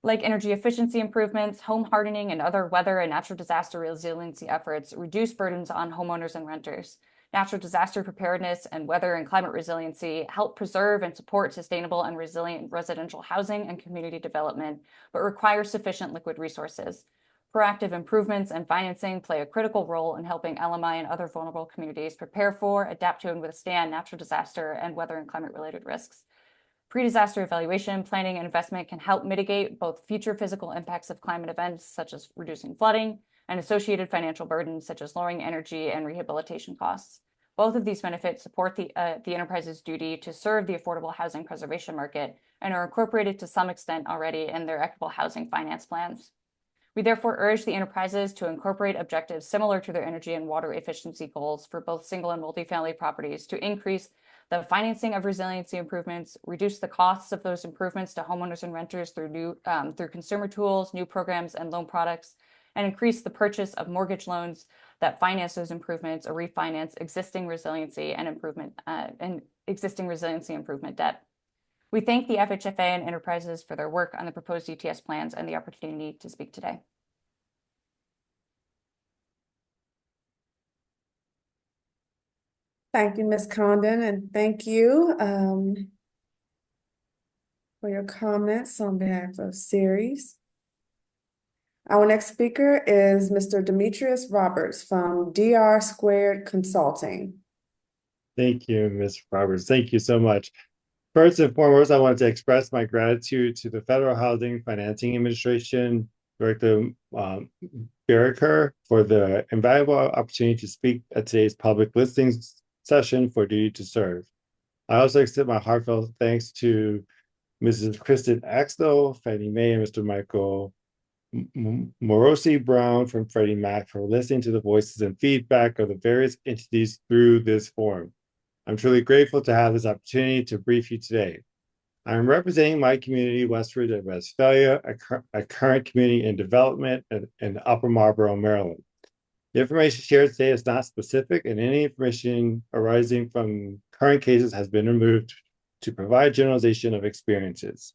Like energy efficiency improvements, home hardening, and other weather and natural disaster resiliency efforts reduce burdens on homeowners and renters. Natural disaster preparedness and weather and climate resiliency help preserve and support sustainable and resilient residential housing and community development, but require sufficient liquid resources. Proactive improvements and financing play a critical role in helping LMI and other vulnerable communities prepare for, adapt to, and withstand natural disaster and weather and climate-related risks. Pre-disaster evaluation, planning, and investment can help mitigate both future physical impacts of climate events, such as reducing flooding, and associated financial burdens, such as lowering energy and rehabilitation costs. Both of these benefits support the enterprise's duty to serve the affordable housing preservation market and are incorporated to some extent already in their equitable housing finance plans. We therefore urge the enterprises to incorporate objectives similar to their energy and water efficiency goals for both single and multifamily properties to increase the financing of resiliency improvements, reduce the costs of those improvements to homeowners and renters through consumer tools, new programs, and loan products, and increase the purchase of mortgage loans that finance those improvements or refinance existing resiliency improvement debt. We thank the FHFA and enterprises for their work on the proposed DTS plans and the opportunity to speak today. Thank you, Ms. Condon, and thank you for your comments on behalf of Ceres. Our next speaker is Mr. Demetrius Roberts from DR Squared Consulting. Thank you, Ms. Roberts. Thank you so much. First and foremost, I wanted to express my gratitude to the Federal Housing Financing Administration, Director Barricker, for the invaluable opportunity to speak at today's public listings session for Duty to Serve. I also extend my heartfelt thanks to Mrs. Kristen Axel, Fanny Mae, and Mr. Michael Morosi Brown from Freddie Mac for listening to the voices and feedback of the various entities through this forum. I'm truly grateful to have this opportunity to brief you today. I'm representing my community, Westford and Westphalia, a current community in development in Upper Marlboro, Maryland. The information shared today is not specific, and any information arising from current cases has been removed to provide generalization of experiences.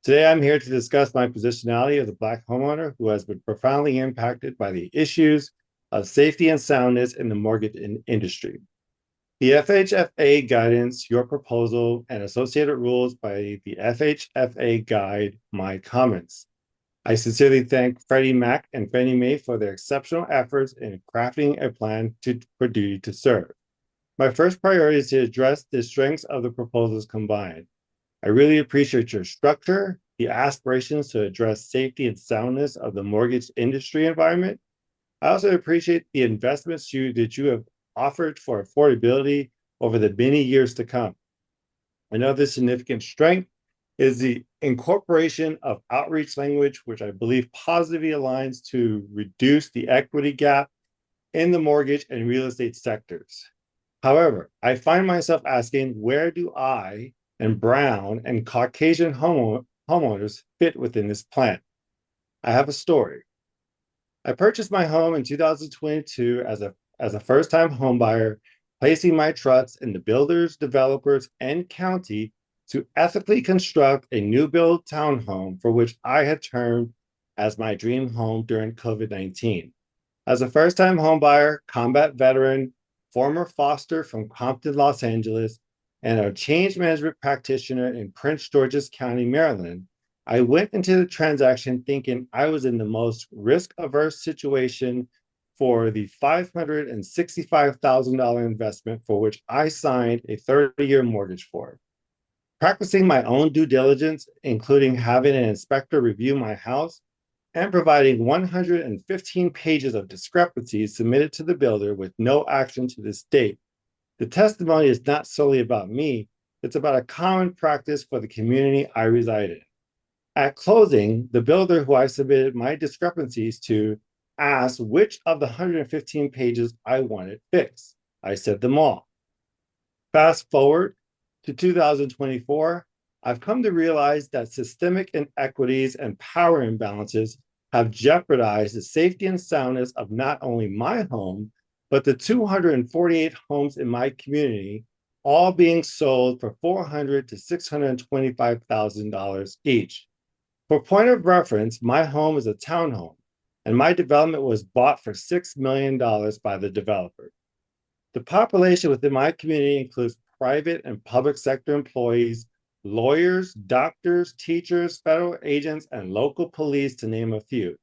Today, I'm here to discuss my positionality as a Black homeowner who has been profoundly impacted by the issues of safety and soundness in the mortgage industry. The FHFA guidance, your proposal, and associated rules by the FHFA guide my comments. I sincerely thank Freddie Mac and Fannie Mae for their exceptional efforts in crafting a plan for Duty to Serve. My first priority is to address the strengths of the proposals combined. I really appreciate your structure, the aspirations to address safety and soundness of the mortgage industry environment, I also appreciate the investments that you have offered for affordability over the many years to come. Another significant strength is the incorporation of outreach language, which I believe positively aligns to reduce the equity gap in the mortgage and real estate sectors. However, I find myself asking, where do I and brown and Caucasian homeowners fit within this plan? I have a story. I purchased my home in 2022 as a first-time homebuyer, placing my trust in the builders, developers, and county to ethically construct a new build townhome for which I had termed as my dream home during COVID-19. As a first-time homebuyer, combat veteran, former foster from Compton, Los Angeles, and a change management practitioner in Prince George's County, Maryland, I went into the transaction thinking I was in the most risk-averse situation for the $565,000 investment for which I signed a 30-year mortgage for. Practicing my own due diligence, including having an inspector review my house and providing 115 pages of discrepancies submitted to the builder with no action to this date. The testimony is not solely about me, it's about a common practice for the community I reside in. At closing, the builder who I submitted my discrepancies to asked which of the 115 pages I wanted fixed. I said them all. Fast forward to 2024, I've come to realize that systemic inequities and power imbalances have jeopardized the safety and soundness of not only my home, but the 248 homes in my community, all being sold for $400,000 to $625,000 each. For point of reference, my home is a townhome, and my development was bought for $6 million by the developer. The population within my community includes private and public sector employees, lawyers, doctors, teachers, federal agents, and local police, to name a few.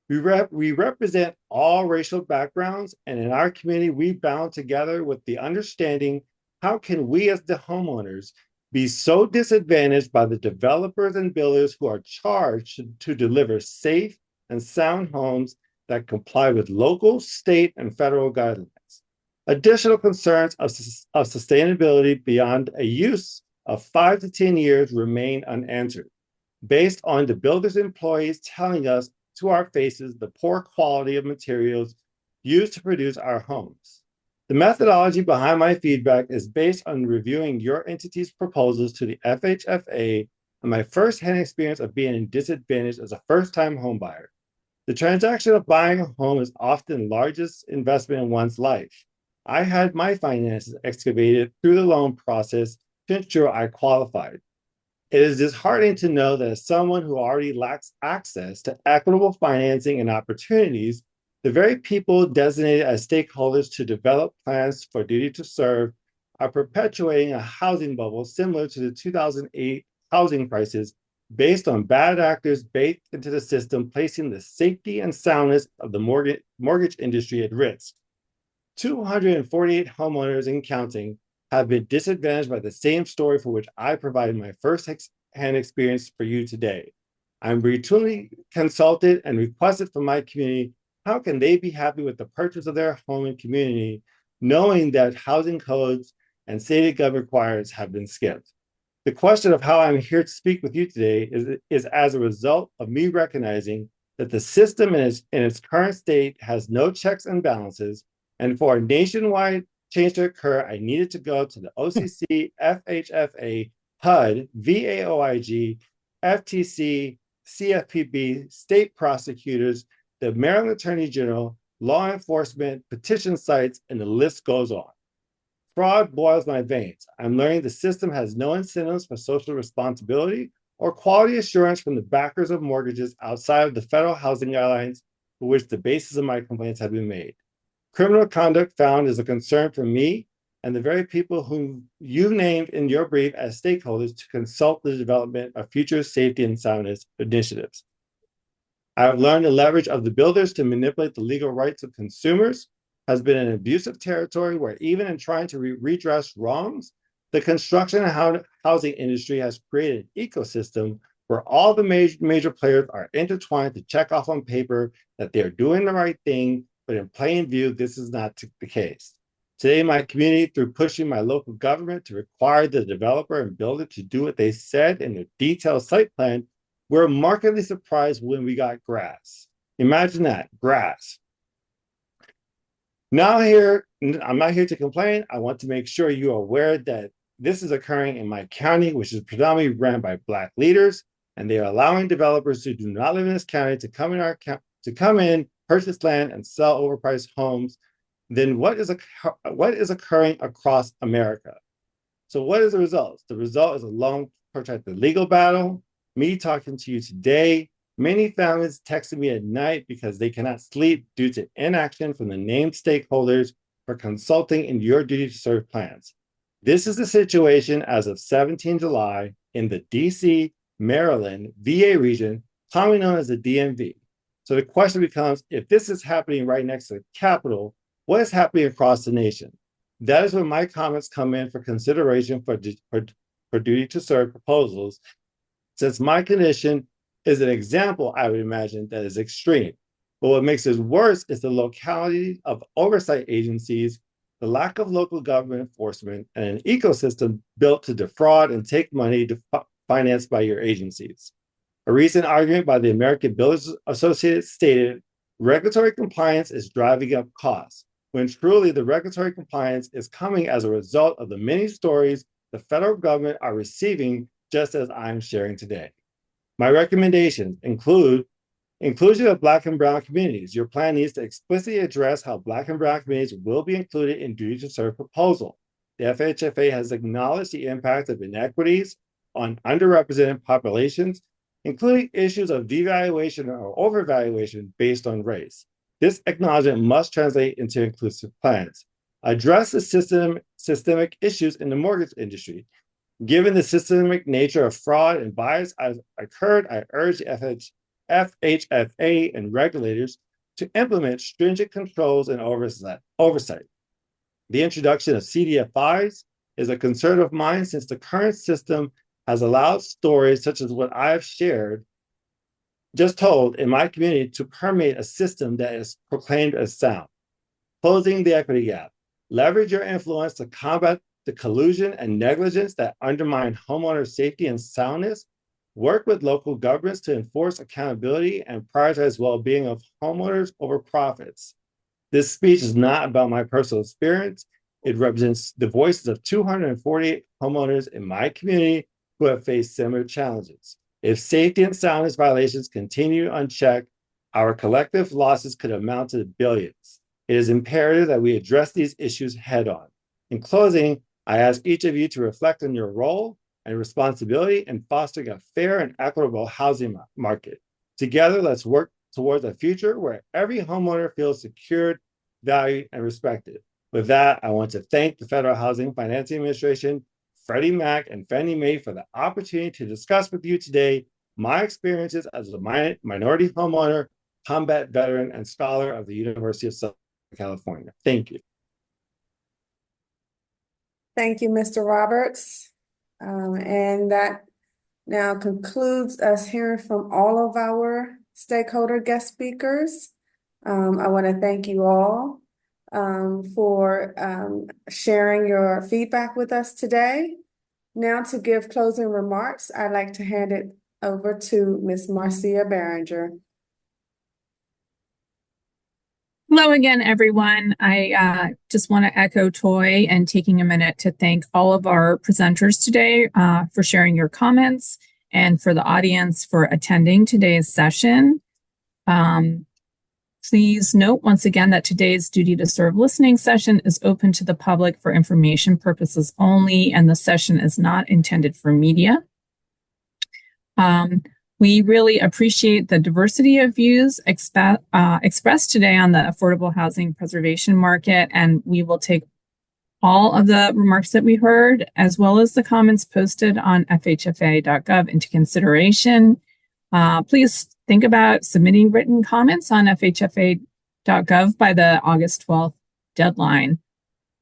We represent all racial backgrounds, and in our community, we bound together with the understanding, how can we as the homeowners be so disadvantaged by the developers and builders who are charged to deliver safe and sound homes that comply with local, state, and federal guidelines? Additional concerns of sustainability beyond a use of 5 to 10 years remain unanswered, based on the builder's employees telling us to our faces the poor quality of materials used to produce our homes. The methodology behind my feedback is based on reviewing your entity's proposals to the FHFA and my firsthand experience of being disadvantaged as a first-time homebuyer. The transaction of buying a home is often the largest investment in one's life. I had my finances excavated through the loan process to ensure I qualified. It is disheartening to know that as someone who already lacks access to equitable financing and opportunities, the very people designated as stakeholders to develop plans for duty to serve are perpetuating a housing bubble similar to the 2008 housing crisis, based on bad actors baked into the system, placing the safety and soundness of the mortgage industry at risk. 248 homeowners and counting have been disadvantaged by the same story for which I provided my first-hand experience for you today. I'm routinely consulted and requested from my community, how can they be happy with the purchase of their home and community, knowing that housing codes and stated government requirements have been skipped? The question of how I'm here to speak with you today is as a result of me recognizing that the system in its current state has no checks and balances, and for a nationwide change to occur, I needed to go to the OCC, FHFA, HUD, VAOIG, FTC, CFPB, state prosecutors, the Maryland Attorney General, law enforcement, petition sites, and the list goes on. Fraud boils my veins. I'm learning the system has no incentives for social responsibility or quality assurance from the backers of mortgages outside of the federal housing guidelines for which the basis of my complaints have been made. Criminal conduct found is a concern for me and the very people whom you named in your brief as stakeholders to consult the development of future safety and soundness initiatives. I have learned the leverage of the builders to manipulate the legal rights of consumers has been an abusive territory where even in trying to redress wrongs, the construction and housing industry has created an ecosystem where all the major players are intertwined to check off on paper that they are doing the right thing, but in plain view, this is not the case. Today, my community, through pushing my local government to require the developer and builder to do what they said in their detailed site plan, we're markedly surprised when we got grass. Imagine that, grass. Now I'm not here to complain. I want to make sure you are aware that this is occurring in my county, which is predominantly ran by Black leaders, and they are allowing developers who do not live in this county to come in, purchase land, and sell overpriced homes. Then what is occurring across America? So what is the result? The result is a long, protracted legal battle, me talking to you today, many families texting me at night because they cannot sleep due to inaction from the named stakeholders for consulting in your duty to serve plans. This is the situation as of 17 July in the DC, Maryland, VA region, commonly known as the DMV. So the question becomes, if this is happening right next to the Capitol, what is happening across the nation? That is where my comments come in for consideration for duty to serve proposals, since my condition is an example, I would imagine, that is extreme. But what makes it worse is the locality of oversight agencies, the lack of local government enforcement, and an ecosystem built to defraud and take money financed by your agencies. A recent argument by the American Builders Association stated, regulatory compliance is driving up costs, when truly the regulatory compliance is coming as a result of the many stories the federal government are receiving, just as I'm sharing today. My recommendations include inclusion of Black and Brown communities. Your plan needs to explicitly address how Black and Brown communities will be included in duty to serve proposal. The FHFA has acknowledged the impact of inequities on underrepresented populations, including issues of devaluation or overvaluation based on race. This acknowledgement must translate into inclusive plans. Address the systemic issues in the mortgage industry. Given the systemic nature of fraud and bias as occurred, I urge the FHFA and regulators to implement stringent controls and oversight. The introduction of CDFIs is a concern of mine, since the current system has allowed stories such as what I have just told in my community to permeate a system that is proclaimed as sound. Closing the equity gap. Leverage your influence to combat the collusion and negligence that undermine homeowner safety and soundness. Work with local governments to enforce accountability and prioritize well-being of homeowners over profits. This speech is not about my personal experience. It represents the voices of 248 homeowners in my community who have faced similar challenges. If safety and soundness violations continue unchecked, our collective losses could amount to billions. It is imperative that we address these issues head-on. In closing, I ask each of you to reflect on your role and responsibility in fostering a fair and equitable housing market. Together, let's work towards a future where every homeowner feels secured, valued, and respected. With that, I want to thank the Federal Housing Financing Administration, Freddie Mac, and Fannie Mae for the opportunity to discuss with you today my experiences as a minority homeowner, combat veteran, and scholar of the University of Southern California. Thank you. Thank you, Mr. Roberts. And that now concludes us hearing from all of our stakeholder guest speakers. I want to thank you all for sharing your feedback with us today. Now, to give closing remarks, I'd like to hand it over to Ms. Marcia Behringer. Hello again, everyone. I just want to echo Toy and taking a minute to thank all of our presenters today for sharing your comments, and for the audience for attending today's session. Please note once again that today's Duty to Serve listening session is open to the public for information purposes only, and the session is not intended for media. We really appreciate the diversity of views expressed today on the affordable housing preservation market, and we will take all of the remarks that we heard, as well as the comments posted on FHFA.gov, into consideration. Please think about submitting written comments on FHFA.gov by the August 12th deadline.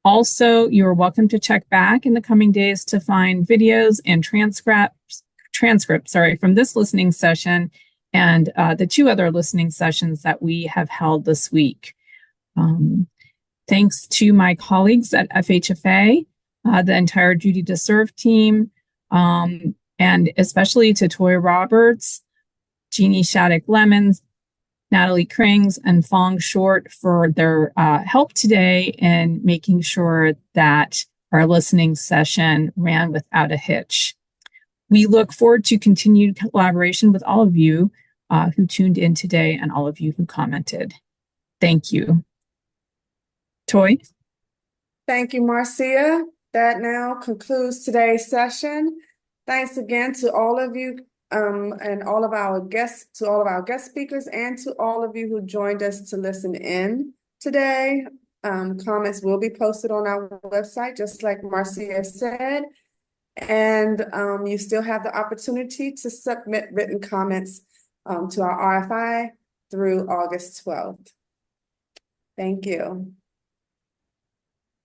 Also, you're welcome to check back in the coming days to find videos and transcripts transcript, from this listening session and the 2 other listening sessions that we have held this week. Thanks to my colleagues at FHFA, the entire Duty to Serve team, and especially to Toy Roberts, Jeannie Shattuck Lemons, Natalie Krings, and Fong Short for their help today in making sure that our listening session ran without a hitch. We look forward to continued collaboration with all of you who tuned in today and all of you who commented. Thank you. Toy? Thank you, Marcia. That now concludes today's session. Thanks again to all of you and all of our guest speakers, and to all of you who joined us to listen in today. Comments will be posted on our website, just like Marcia said. And you still have the opportunity to submit written comments to our RFI through August 12th. Thank you.